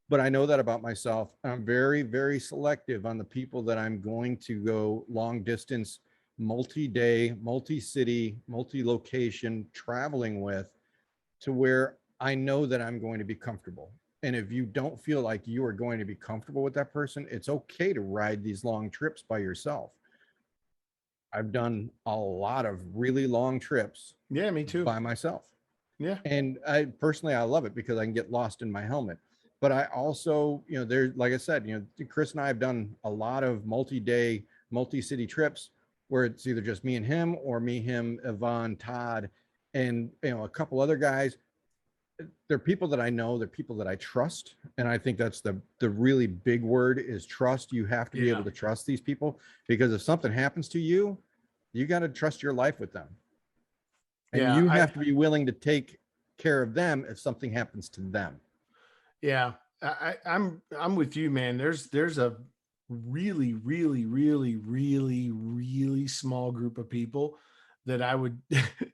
but I know that about myself. I'm very, very selective on the people that I'm going to go long distance, multi-day, multi-city, multi-location traveling with, to where I know that I'm going to be comfortable. And if you don't feel like you are going to be comfortable with that person, it's okay to ride these long trips by yourself. I've done a lot of really long trips Yeah, me too. by myself. Yeah, And I personally, I love it because I can get lost in my helmet. But I also, there, like I said, Chris and I have done a lot of multi-day, multi-city trips where it's either just me and him, or me, him, Yvonne, Todd, and a couple other guys. They're people that I know, they're people that I trust. And I think that's the really big word, is trust. You have to be yeah, able to trust these people, because if something happens to you, you got to trust your life with them. And yeah. you I have to be willing to take care of them if something happens to them. Yeah, I'm with you, man. There's a really, really, really, really, really small group of people that I would,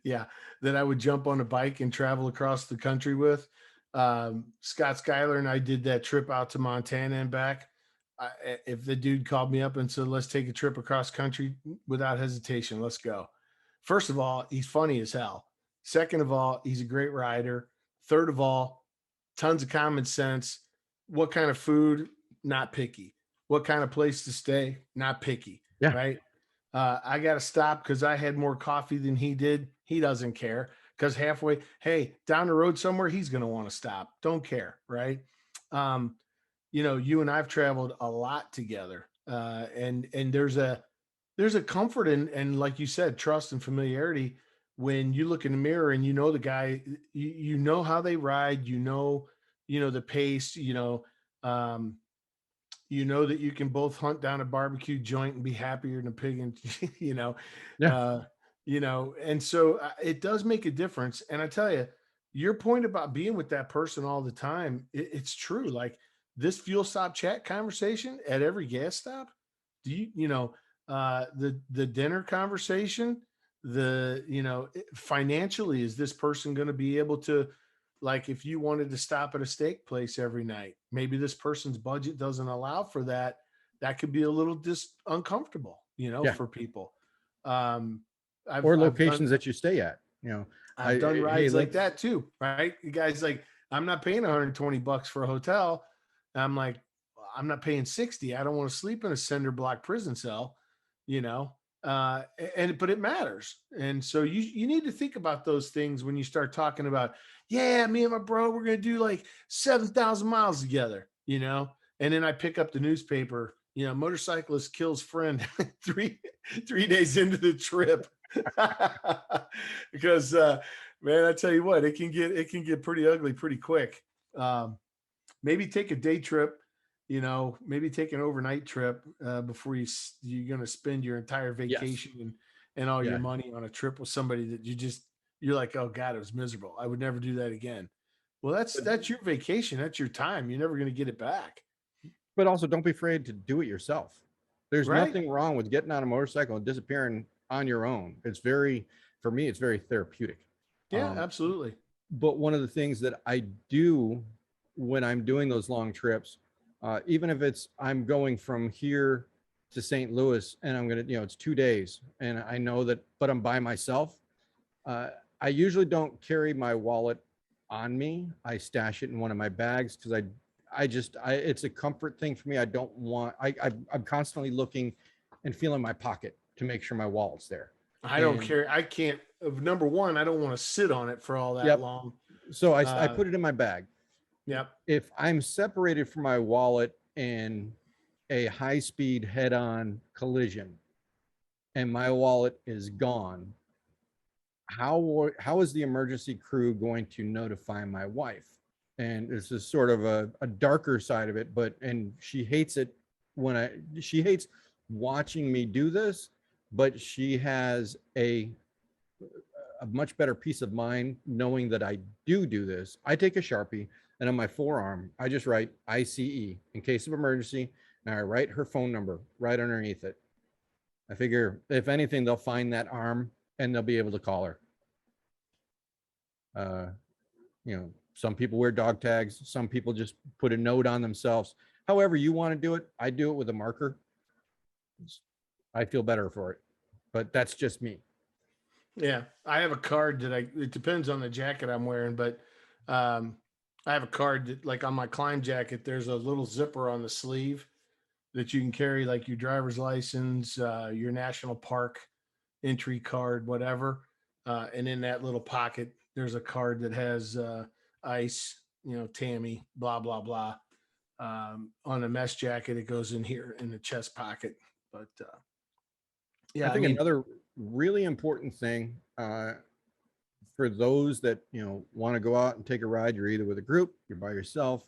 yeah, that I would jump on a bike and travel across the country with. Scott Schuyler and I did that trip out to Montana and back. If the dude called me up and said, "Let's take a trip across country," without hesitation, let's go. First of all, he's funny as hell. Second of all, he's a great rider. Third of all, tons of common sense. What kind of food? Not picky. What kind of place to stay? Not picky. Yeah. Right. I got to stop because I had more coffee than he did. He doesn't care because halfway, hey, down the road somewhere, he's going to want to stop. Don't care. Right. Um, you and I've traveled a lot together. And there's a comfort and like you said, trust and familiarity when you look in the mirror and the guy, you know how they ride, the pace, um, You know that you can both hunt down a barbecue joint and be happier than a pig and you know, Yeah. uh, and so it does make a difference. And I tell you, your point about being with that person all the time, it's true. Like this fuel stop chat conversation at every gas stop, do the dinner conversation, financially, is this person going to be able to, like, if you wanted to stop at a steak place every night, maybe this person's budget doesn't allow for that. That could be a little uncomfortable, Yeah. for people. Um, I've Or I've done locations that you stay at, I've done hey, rides like let's, that too, right? You guys, like, I'm not paying $120 for a hotel. And I'm like, "Well, I'm not paying 60. I don't want to sleep in a cinder block prison cell, you know. But it matters. And so you need to think about those things when you start talking about, yeah, me and my bro, we're gonna do like 7,000 miles together, And then I pick up the newspaper, motorcyclist kills friend three days into the trip. Because man, I tell you what, it can get pretty ugly pretty quick. Um, Maybe take a day trip, maybe take an overnight trip before you're going to spend your entire yes. vacation and all your Yeah. money on a trip with somebody that you're like, oh God, it was miserable. I would never do that again. Well, that's But, that's your vacation. That's your time. You're never going to get it back. but also don't be afraid to do it yourself. There's Right. nothing wrong with getting on a motorcycle and disappearing on your own. For me, it's very therapeutic. Yeah, Um, absolutely. but one of the things that I do when I'm doing those long trips, even if I'm going from here to St. Louis and I'm going to, it's 2 days and I know that, but I'm by myself. Uh, I usually don't carry my wallet on me. I stash it in one of my bags because it's a comfort thing for me. I don't want, I'm constantly looking and feeling my pocket to make sure my wallet's there. I don't And care. I can't. Number one, I don't want to sit on it for all that yep. long. So I Uh, put it in my bag. yep. If I'm separated from my wallet in a high speed head on collision and my wallet is gone, how is the emergency crew going to notify my wife? And this is sort of a darker side of it, and she hates it she hates watching me do this, but she has a much better peace of mind knowing that I do this. I take a Sharpie and on my forearm, I just write ICE in case of emergency. And I write her phone number right underneath it. I figure if anything, they'll find that arm and they'll be able to call her. Uh, some people wear dog tags. Some people just put a note on themselves. However you want to do it, I do it with a marker. I feel better for it, but that's just me. Yeah, I have a card it depends on the jacket I'm wearing, but um, I have a card that, like, on my climb jacket, there's a little zipper on the sleeve that you can carry, like, your driver's license, your national park entry card, whatever. And in that little pocket, there's a card that has ice, Tammy, blah, blah, blah. On a mesh jacket, it goes in here in the chest pocket. But I yeah, I think mean, another really important thing for those that want to go out and take a ride, you're either with a group, you're by yourself.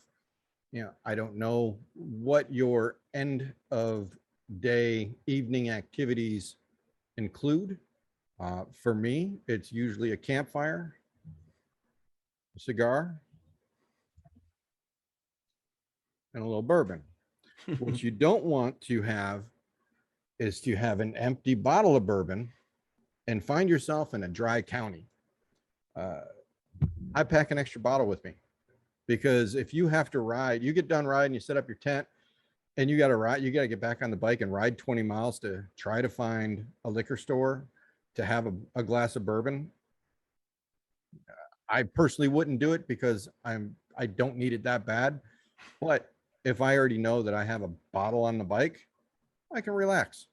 I don't know what your end of day evening activities include. For me, it's usually a campfire, a cigar, and a little bourbon. What you don't want to have is to have an empty bottle of bourbon and find yourself in a dry county. Uh, I pack an extra bottle with me because if you have to ride, you get done riding, you set up your tent, and you got to ride, you got to get back on the bike and ride 20 miles to try to find a liquor store to have a glass of bourbon. I personally wouldn't do it because I don't need it that bad. But if I already know that I have a bottle on the bike, I can relax.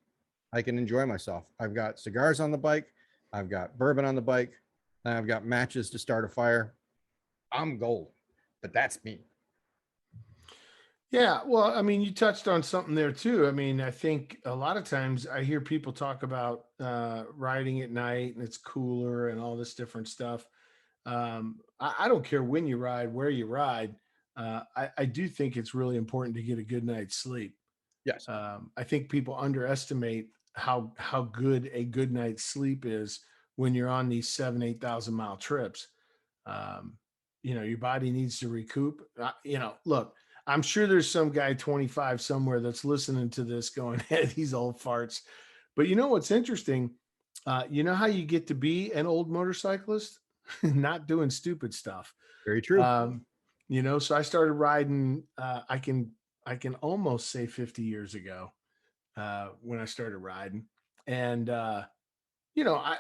I can enjoy myself. I've got cigars on the bike. I've got bourbon on the bike. And I've got matches to start a fire. I'm golden, but that's me. yeah, well, I mean, you touched on something there too. I mean, I think a lot of times I hear people talk about riding at night and it's cooler and all this different stuff. I don't care when you ride, where you ride. I do think it's really important to get a good night's sleep. Yes. I think people underestimate how good a good night's sleep is when you're on these 7, 8,000 mile trips. Um, your body needs to recoup. Look, I'm sure there's some guy 25 somewhere that's listening to this going, hey, these old farts. But you know what's interesting? You know how you get to be an old motorcyclist? Not doing stupid stuff. Very true. Um, so I started riding. I can almost say 50 years ago when I started riding, and you know, I,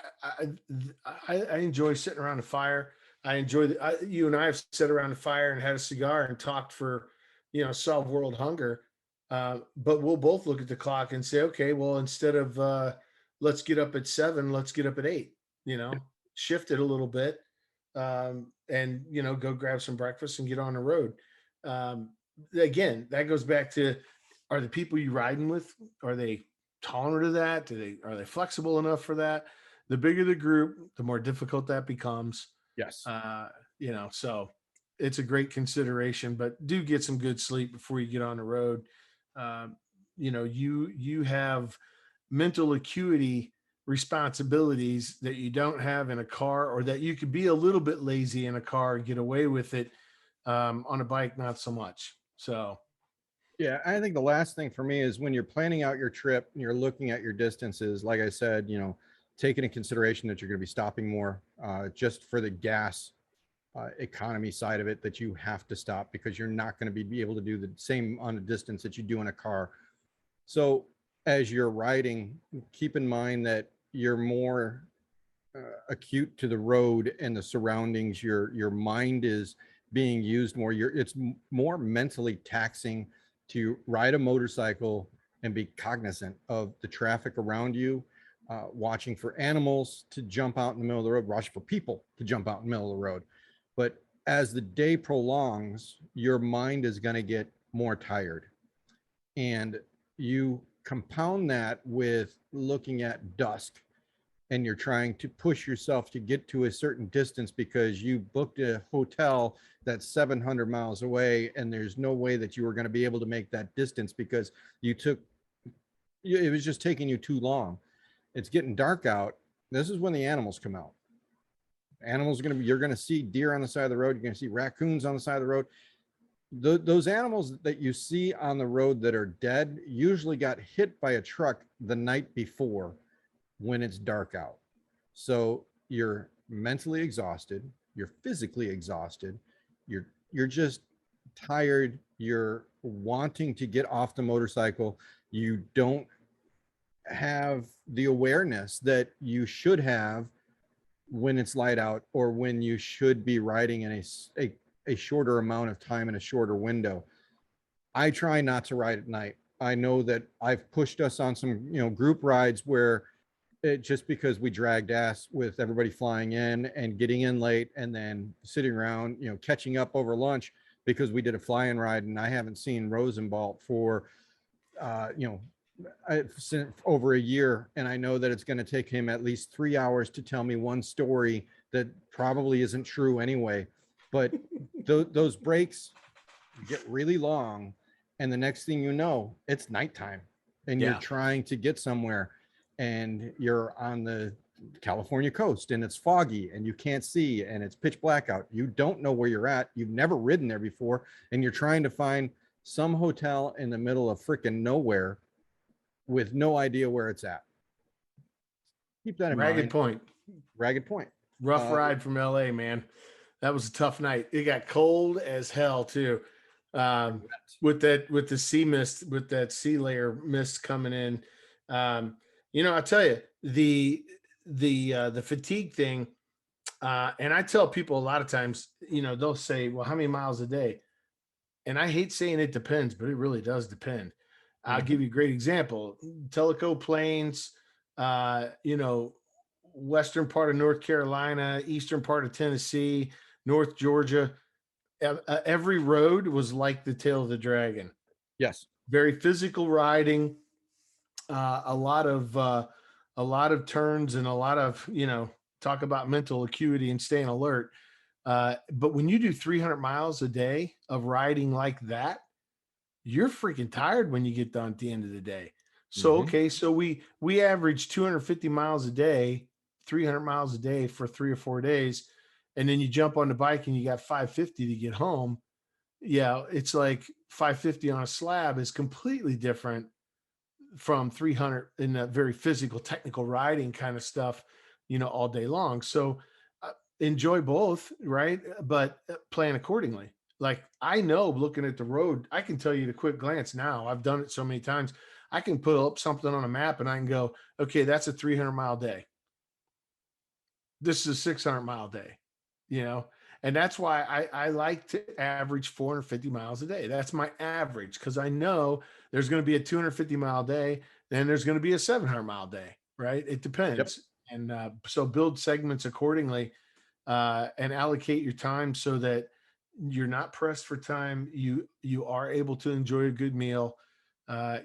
I enjoy sitting around a fire. I enjoy you and I have sat around a fire and had a cigar and talked for, solve world hunger. But we'll both look at the clock and say, okay, well, instead of let's get up at 7, let's get up at 8. Shift it a little bit, and go grab some breakfast and get on the road. Um, Again, that goes back to: are the people you riding with, are they tolerant of that? Are they flexible enough for that? The bigger the group, the more difficult that becomes. Yes. So it's a great consideration, but do get some good sleep before you get on the road. You have mental acuity responsibilities that you don't have in a car, or that you could be a little bit lazy in a car and get away with it. On a bike, not so much. So Yeah, I think the last thing for me is when you're planning out your trip and you're looking at your distances, like I said, take into consideration that you're going to be stopping more, just for the gas economy side of it, that you have to stop because you're not going to be able to do the same on a distance that you do in a car. So as you're riding, keep in mind that you're more acute to the road and the surroundings. Your mind is being used more. It's more mentally taxing to ride a motorcycle and be cognizant of the traffic around you, watching for animals to jump out in the middle of the road, watching for people to jump out in the middle of the road. But as the day prolongs, your mind is going to get more tired. And you compound that with looking at dusk, and you're trying to push yourself to get to a certain distance because you booked a hotel that's 700 miles away, and there's no way that you were going to be able to make that distance because it was just taking you too long. It's getting dark out. This is when the animals come out. You're going to see deer on the side of the road. You're going to see raccoons on the side of the road. Those animals that you see on the road that are dead usually got hit by a truck the night before when it's dark out. So you're mentally exhausted, you're physically exhausted, you're just tired, you're wanting to get off the motorcycle. You don't have the awareness that you should have when it's light out, or when you should be riding in a shorter amount of time in a shorter window. I try not to ride at night. I know that I've pushed us on some, group rides where just because we dragged ass with everybody flying in and getting in late and then sitting around, catching up over lunch because we did a fly-in ride, and I haven't seen Rosenbalt for, over a year, and I know that it's going to take him at least 3 hours to tell me one story that probably isn't true anyway. But those breaks get really long, and the next thing you know, it's nighttime, and you're trying to get somewhere, and you're on the California coast, and it's foggy, and you can't see, and it's pitch black out. You don't know where you're at. You've never ridden there before, and you're trying to find some hotel in the middle of freaking nowhere with no idea where it's at. Keep that in mind. Ragged Point. Rough ride from LA, man. That was a tough night. It got cold as hell too. With the sea mist, with that sea layer mist coming in. I tell you, the fatigue thing, and I tell people a lot of times, they'll say, well, how many miles a day? And I hate saying it depends, but it really does depend. I'll give you a great example. Tellico Plains, western part of North Carolina, eastern part of Tennessee, North Georgia. Every road was like the tail of the dragon. Yes. Very physical riding, a lot of turns, and a lot of, talk about mental acuity and staying alert. But when you do 300 miles a day of riding like that, you're freaking tired when you get done at the end of the day. So Hmm. okay, so we average 250 miles a day, 300 miles a day for 3 or 4 days, and then you jump on the bike and you got 550 to get home. Yeah, it's like 550 on a slab is completely different from 300 in that very physical, technical riding kind of stuff, all day long. So enjoy both, right? But plan accordingly. Like I know looking at the road, I can tell you at a quick glance now. I've done it so many times. I can put up something on a map and I can go, okay, that's a 300-mile day. This is a 600-mile day, you know, and that's why I like to average 450 miles a day. That's my average because I know there's going to be a 250-mile day, then there's going to be a 700-mile day, right? It Yep. depends. And so build segments accordingly, and allocate your time so that you're not pressed for time. You are able to enjoy a good meal.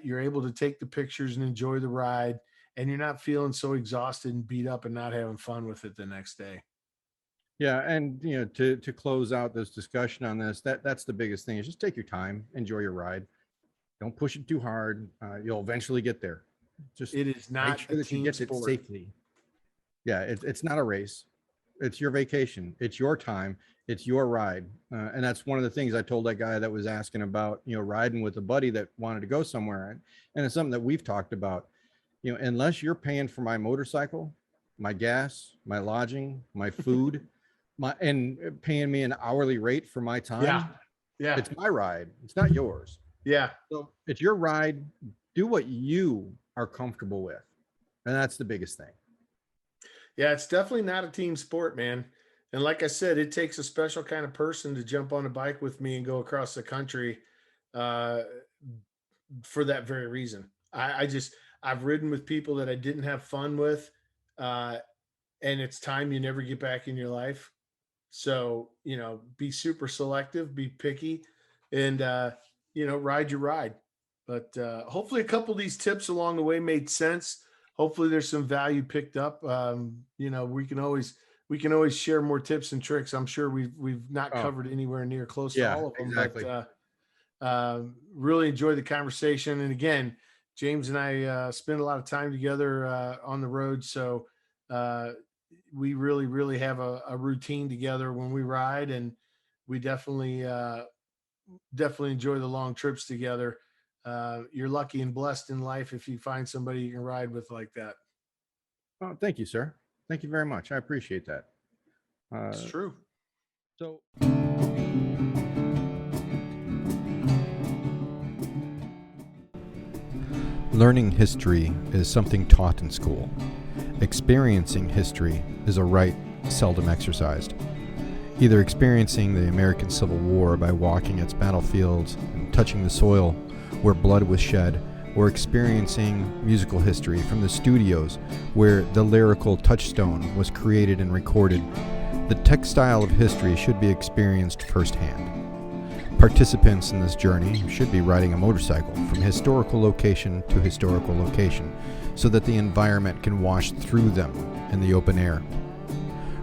You're able to take the pictures and enjoy the ride, and you're not feeling so exhausted and beat up and not having fun with it the next day. Yeah, and to close out this discussion on this, that's the biggest thing is just take your time, enjoy your ride. Don't push it too hard. You'll eventually get there. Just It is make not a sure that you team get it sport. safely. Yeah, it's not a race. It's your vacation. It's your time. It's your ride. And that's one of the things I told that guy that was asking about, riding with a buddy that wanted to go somewhere. And it's something that we've talked about. Unless you're paying for my motorcycle, my gas, my lodging, my food, and paying me an hourly rate for my Yeah. time, Yeah. it's my ride. It's not yours. Yeah. So it's your ride. Do what you are comfortable with. And that's the biggest thing. Yeah. It's definitely not a team sport, man. And like I said, it takes a special kind of person to jump on a bike with me and go across the country, uh, for that very reason. I've ridden with people that I didn't have fun with, uh, and it's time you never get back in your life. So, be super selective, be picky, and, ride your ride. But hopefully, a couple of these tips along the way made sense. Hopefully, there's some value picked up. We can always share more tips and tricks. I'm sure we've not Oh, covered anywhere near close to yeah, all of them, but exactly. really enjoyed the conversation. And again, James and I spend a lot of time together on the road, so uh, we really, really have a routine together when we ride, and we definitely enjoy the long trips together. You're lucky and blessed in life if you find somebody you can ride with like that. Oh, thank you, sir. Thank you very much. I appreciate that. It's Uh, true. so, learning history is something taught in school. Experiencing history is a right seldom exercised. Either experiencing the American Civil War by walking its battlefields and touching the soil where blood was shed, or experiencing musical history from the studios where the lyrical touchstone was created and recorded, the textile of history should be experienced firsthand. Participants in this journey should be riding a motorcycle from historical location to historical location so that the environment can wash through them in the open air.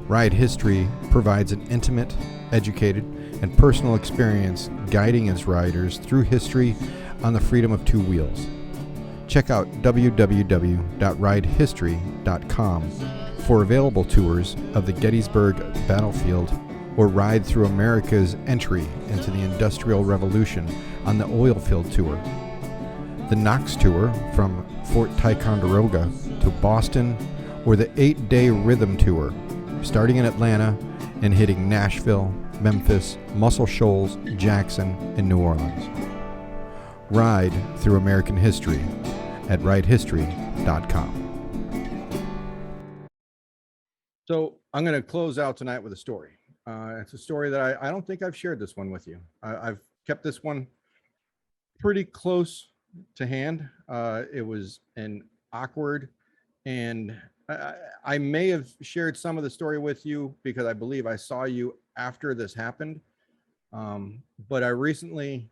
Ride History provides an intimate, educated, and personal experience guiding its riders through history on the freedom of two wheels. Check out www.ridehistory.com for available tours of the Gettysburg Battlefield or ride through America's entry into the Industrial Revolution on the Oilfield Tour. The Knox Tour from Fort Ticonderoga to Boston, or the 8-day Rhythm Tour starting in Atlanta and hitting Nashville, Memphis, Muscle Shoals, Jackson, and New Orleans. Ride through American history at ridehistory.com. So I'm going to close out tonight with a story. It's a story that I don't think I've shared this one with you. I've kept this one pretty close to hand. It was an awkward, and I may have shared some of the story with you because I believe I saw you after this happened. But I recently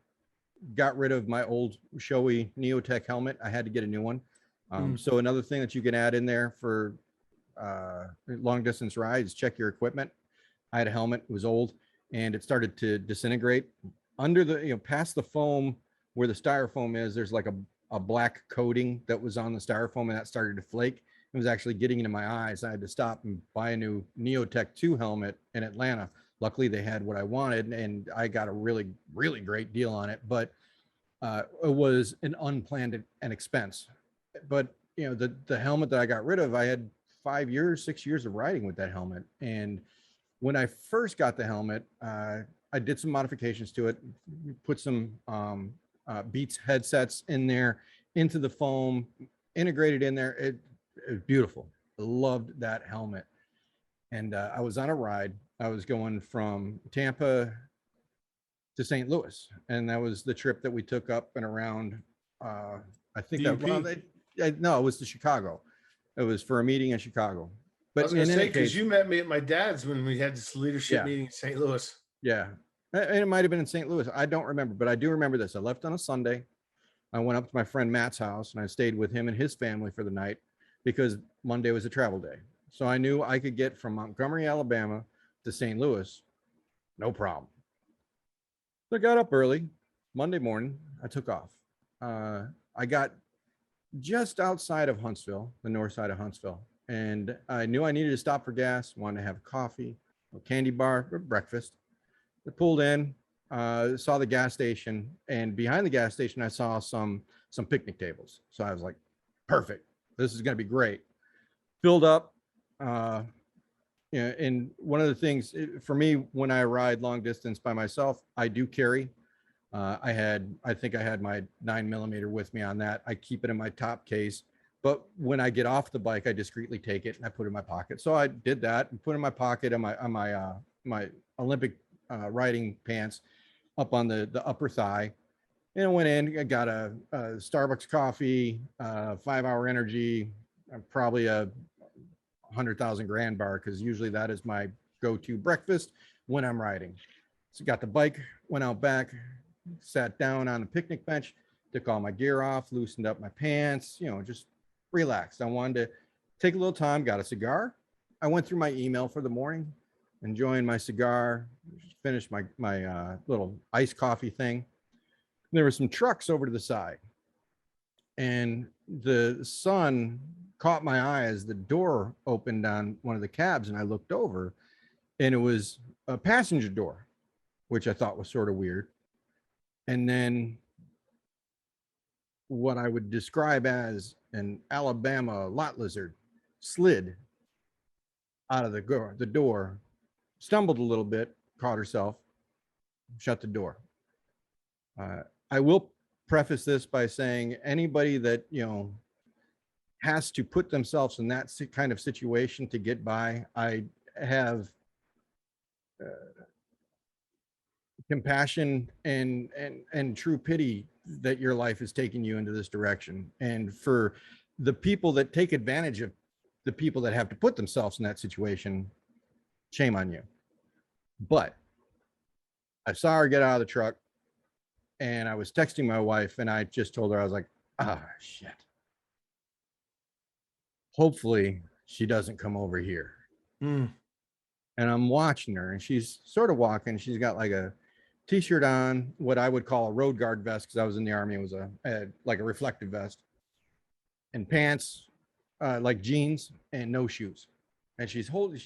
got rid of my old showy Neotech helmet. I had to get a new one. So another thing that you can add in there for long distance rides, check your equipment. I had a helmet, it was old, and it started to disintegrate under the, past the foam where the styrofoam is. There's like a black coating that was on the styrofoam, and that started to flake. It was actually getting into my eyes. I had to stop and buy a new Neotech 2 helmet in Atlanta. Luckily, they had what I wanted, and I got a really, really great deal on it. But it was an unplanned an expense. But the helmet that I got rid of, I had 5 years, 6 years of riding with that helmet. And when I first got the helmet, I did some modifications to it, put some Beats headsets in there, into the foam, integrated in there. It was beautiful. I loved that helmet. And I was on a ride. I was going from Tampa to St. Louis, and that was the trip that we took up and around. I think The that well, UP. no, it was to Chicago. It was for a meeting in Chicago. I But was going in to any say, because case, you met me at my dad's when we had this leadership yeah, meeting in St. Louis. yeah, and it might have been in St. Louis. I don't remember, but I do remember this. I left on a Sunday. I went up to my friend Matt's house, and I stayed with him and his family for the night because Monday was a travel day. So I knew I could get from Montgomery, Alabama to St. Louis, no problem. So I got up early Monday morning. I took off. I got just outside of Huntsville, the north side of Huntsville, and I knew I needed to stop for gas. Wanted to have coffee, a candy bar, or breakfast. I pulled in, saw the gas station, and behind the gas station, I saw some picnic tables. So I was like, perfect. This is going to be great. Filled up. And one of the things for me when I ride long distance by myself, I do carry. I think I had my 9mm with me on that. I keep it in my top case, but when I get off the bike, I discreetly take it and I put it in my pocket. So I did that and put it in my pocket on my Olympic riding pants up on the upper thigh. And I went in, I got a Starbucks coffee, 5 Hour Energy, probably a 100,000 grand bar, because usually that is my go-to breakfast when I'm riding. So got the bike, went out back, sat down on the picnic bench, took all my gear off, loosened up my pants, just relaxed. I wanted to take a little time, got a cigar. I went through my email for the morning, enjoying my cigar, finished my little iced coffee thing. There were some trucks over to the side, and the sun caught my eye as the door opened on one of the cabs, and I looked over, and it was a passenger door, which I thought was sort of weird. And then what I would describe as an Alabama lot lizard slid out of the door, stumbled a little bit, caught herself, shut the door. I will preface this by saying anybody that has to put themselves in that kind of situation to get by, I have compassion and true pity that your life is taking you into this direction. And for the people that take advantage of the people that have to put themselves in that situation, shame on you. But I saw her get out of the truck, and I was texting my wife, and I just told her, I was like, shit. Hopefully she doesn't come over here. And I'm watching her, and she's sort of walking. She's got like a t-shirt on, what I would call a road guard vest, because I was in the Army. It was like a reflective vest, and pants, like jeans, and no shoes. And she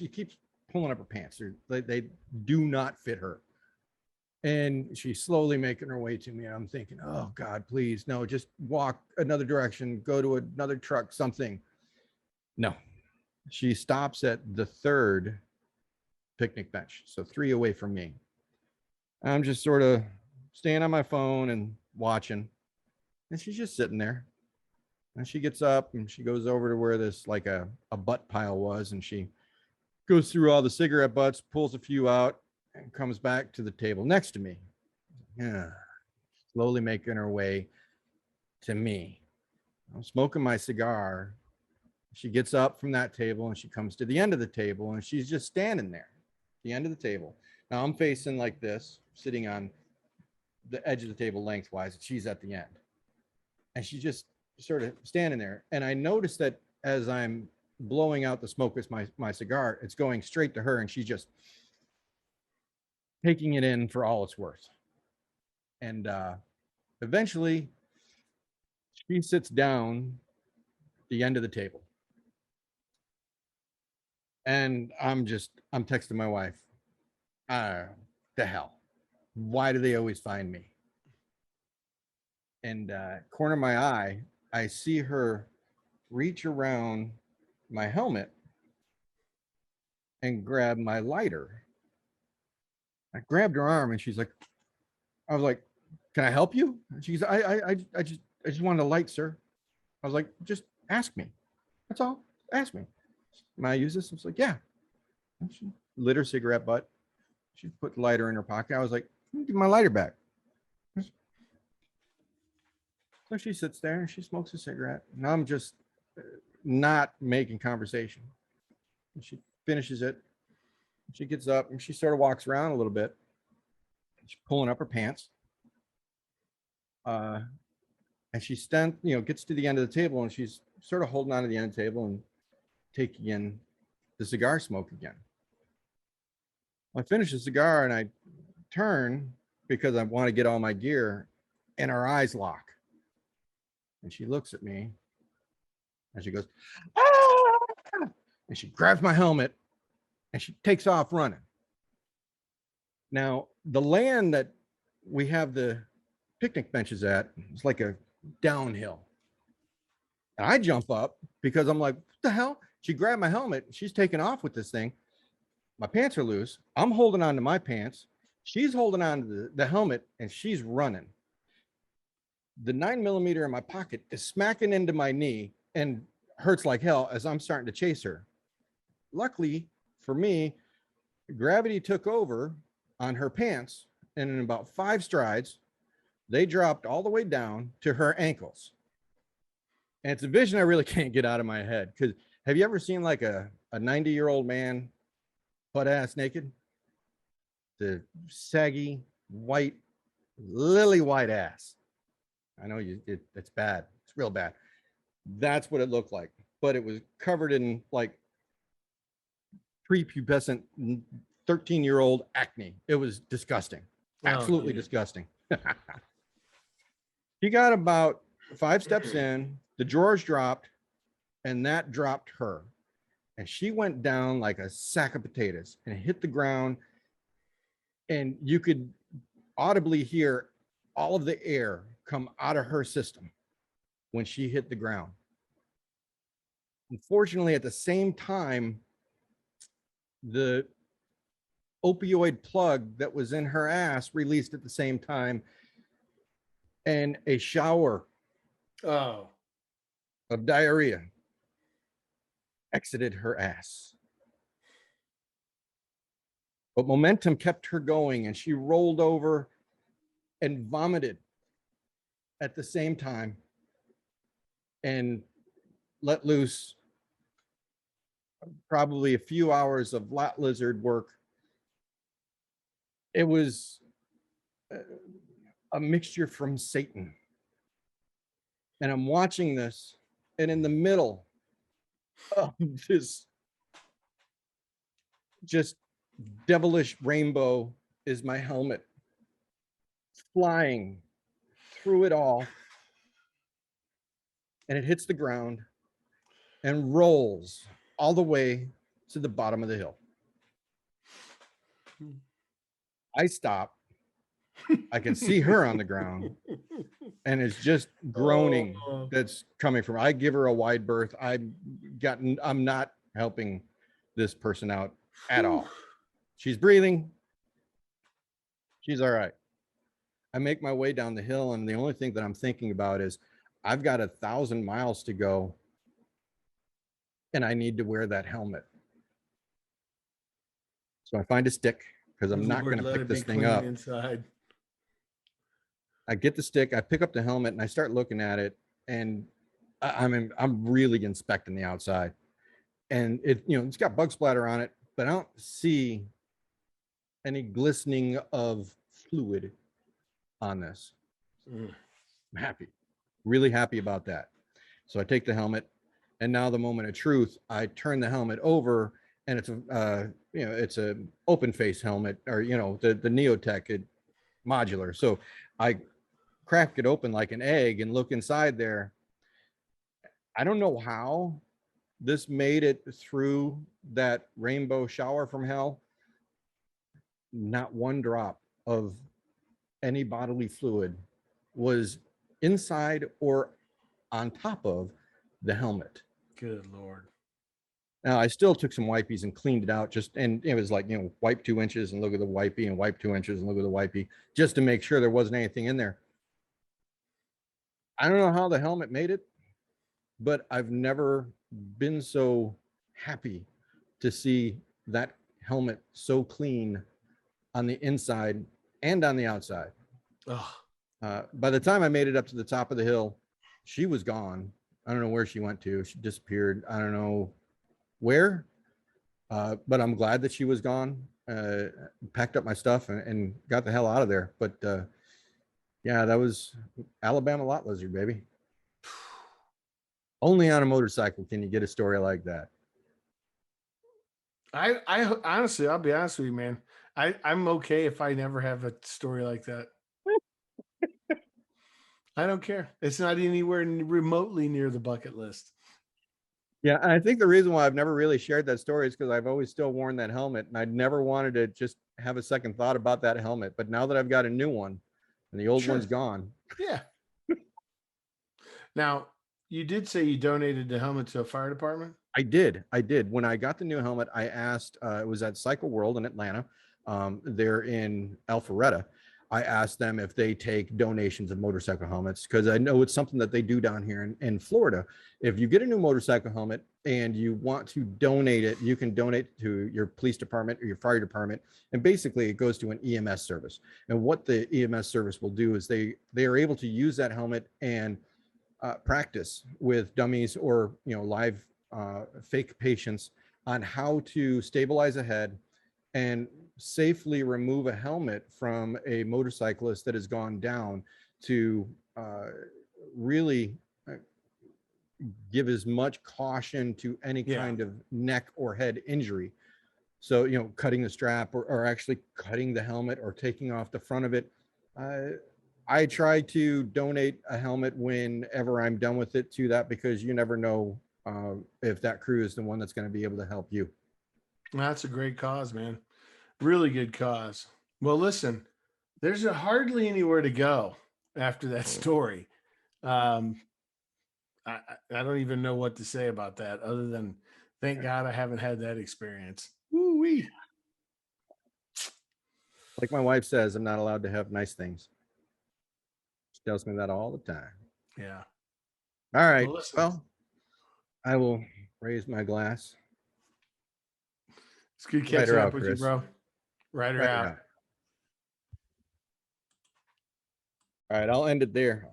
keeps pulling up her pants. They do not fit her. And she's slowly making her way to me. And I'm thinking, oh God, please, no, just walk another direction, go to another truck, something. No, she stops at the third picnic bench, so 3 away from me. I'm just sort of staying on my phone and watching, and she's just sitting there. And she gets up and she goes over to where this like a butt pile was, and she goes through all the cigarette butts, pulls a few out, and comes back to the table next to me. Yeah, slowly making her way to me. I'm smoking my cigar. She gets up from that table and she comes to the end of the table, and she's just standing there, the end of the table. Now I'm facing like this, sitting on the edge of the table lengthwise, and she's at the end. And she's just sort of standing there. And I noticed that as I'm blowing out the smoke with my cigar, it's going straight to her, and she's just taking it in for all it's worth. And eventually she sits down at the end of the table. And I'm texting my wife, the hell, why do they always find me? And corner of my eye, I see her reach around my helmet and grab my lighter. I grabbed her arm and she's like, I was like, can I help you? And she's, I just wanted a light, sir. I was like, just ask me. That's all. Ask me. May I use this? I was like, yeah. And she lit her cigarette butt. She put the lighter in her pocket. I was like, give my lighter back. So she sits there and she smokes a cigarette. And I'm just not making conversation. And she finishes it. She gets up and she sort of walks around a little bit. She's pulling up her pants. And she gets to the end of the table and she's sort of holding on to the end of the table and taking in the cigar smoke again. I finish the cigar and I turn because I want to get all my gear, and our eyes lock. And she looks at me and she goes, ah! And she grabs my helmet and she takes off running. Now, the land that we have the picnic benches at is like a downhill. And I jump up because I'm like, what the hell? She grabbed my helmet. She's taking off with this thing. My pants are loose. I'm holding on to my pants. She's holding on to the helmet and she's running. The 9mm in my pocket is smacking into my knee and hurts like hell as I'm starting to chase her. Luckily for me, gravity took over on her pants, and in about 5 strides, they dropped all the way down to her ankles. And it's a vision I really can't get out of my head. Because have you ever seen like a 90-year-old man butt ass naked? The saggy, white, lily white ass. I know it's bad. It's real bad. That's what it looked like. But it was covered in like prepubescent 13-year-old acne. It was disgusting. Absolutely disgusting. He got about 5 steps in, the drawers dropped, and that dropped her. And she went down like a sack of potatoes and hit the ground. And you could audibly hear all of the air come out of her system when she hit the ground. Unfortunately, at the same time, the opioid plug that was in her ass released at the same time, and a shower of diarrhea exited her ass. But momentum kept her going, and she rolled over and vomited at the same time and let loose probably a few hours of lot lizard work. It was a mixture from Satan. And I'm watching this, and in the middle of this just devilish rainbow is my helmet flying through it all. And it hits the ground and rolls all the way to the bottom of the hill. I stop. I can see her on the ground, and it's just groaning that's coming from her. I give her a wide berth. I'm not helping this person out at all. She's breathing. She's all right. I make my way down the hill, and the only thing that I'm thinking about is I've got 1,000 miles to go, and I need to wear that helmet. So I find a stick because I'm not going to pick this thing up. Inside. I get the stick, I pick up the helmet, and I start looking at it, and I'm really inspecting the outside, and it's got bug splatter on it, but I don't see any glistening of fluid on this. I'm happy, really happy about that. So I take the helmet, and now the moment of truth, I turn the helmet over, and it's you know, it's a open face helmet, or, you know, the Neotech modular. So I crack it open like an egg and look inside there. I don't know how this made it through that rainbow shower from hell. Not one drop of any bodily fluid was inside or on top of the helmet. Good Lord. Now I still took some wipies and cleaned it out, just, and it was like, you know, wipe 2 inches and look at the wipey, and wipe 2 inches and look at the wipey, just to make sure there wasn't anything in there. I don't know how the helmet made it, but I've never been so happy to see that helmet so clean on the inside and on the outside. Oh, By the time I made it up to the top of the hill, she was gone. I don't know where she went to. She disappeared. I don't know where, but I'm glad that she was gone. Packed up my stuff and got the hell out of there. But yeah, that was Alabama lot lizard, baby. Only on a motorcycle can you get a story like that. I honestly, I'll be honest with you, man. I'm okay if I never have a story like that. I don't care. It's not anywhere remotely near the bucket list. Yeah, and I think the reason why I've never really shared that story is because I've always still worn that helmet, and I'd never wanted to just have a second thought about that helmet. But now that I've got a new one and the old Sure. one's gone. Yeah. Now, you did say you donated the helmet to a fire department? I did. When I got the new helmet, I asked, it was at Cycle World in Atlanta. They're in Alpharetta. I asked them if they take donations of motorcycle helmets, because I know it's something that they do down here in Florida. If you get a new motorcycle helmet and you want to donate it, you can donate to your police department or your fire department. And basically it goes to an EMS service. And what the EMS service will do is they are able to use that helmet and practice with dummies or, you know, live fake patients on how to stabilize a head and safely remove a helmet from a motorcyclist that has gone down, to really give as much caution to any kind of neck or head injury. So, you know, cutting the strap, or actually cutting the helmet or taking off the front of it. I try to donate a helmet whenever I'm done with it to that, because you never know if that crew is the one that's going to be able to help you. That's a great cause, man. Really good cause. Well, listen, there's hardly anywhere to go after that story. Um, I don't even know what to say about that, other than thank God I haven't had that experience. Woo-wee. Like my wife says, I'm not allowed to have nice things. She tells me that all the time. Yeah. All right. Well, listen, Well, I will raise my glass. it's good Right catching her up out, with you, Chris. bro. Right her Right out. out. All right, I'll end it there.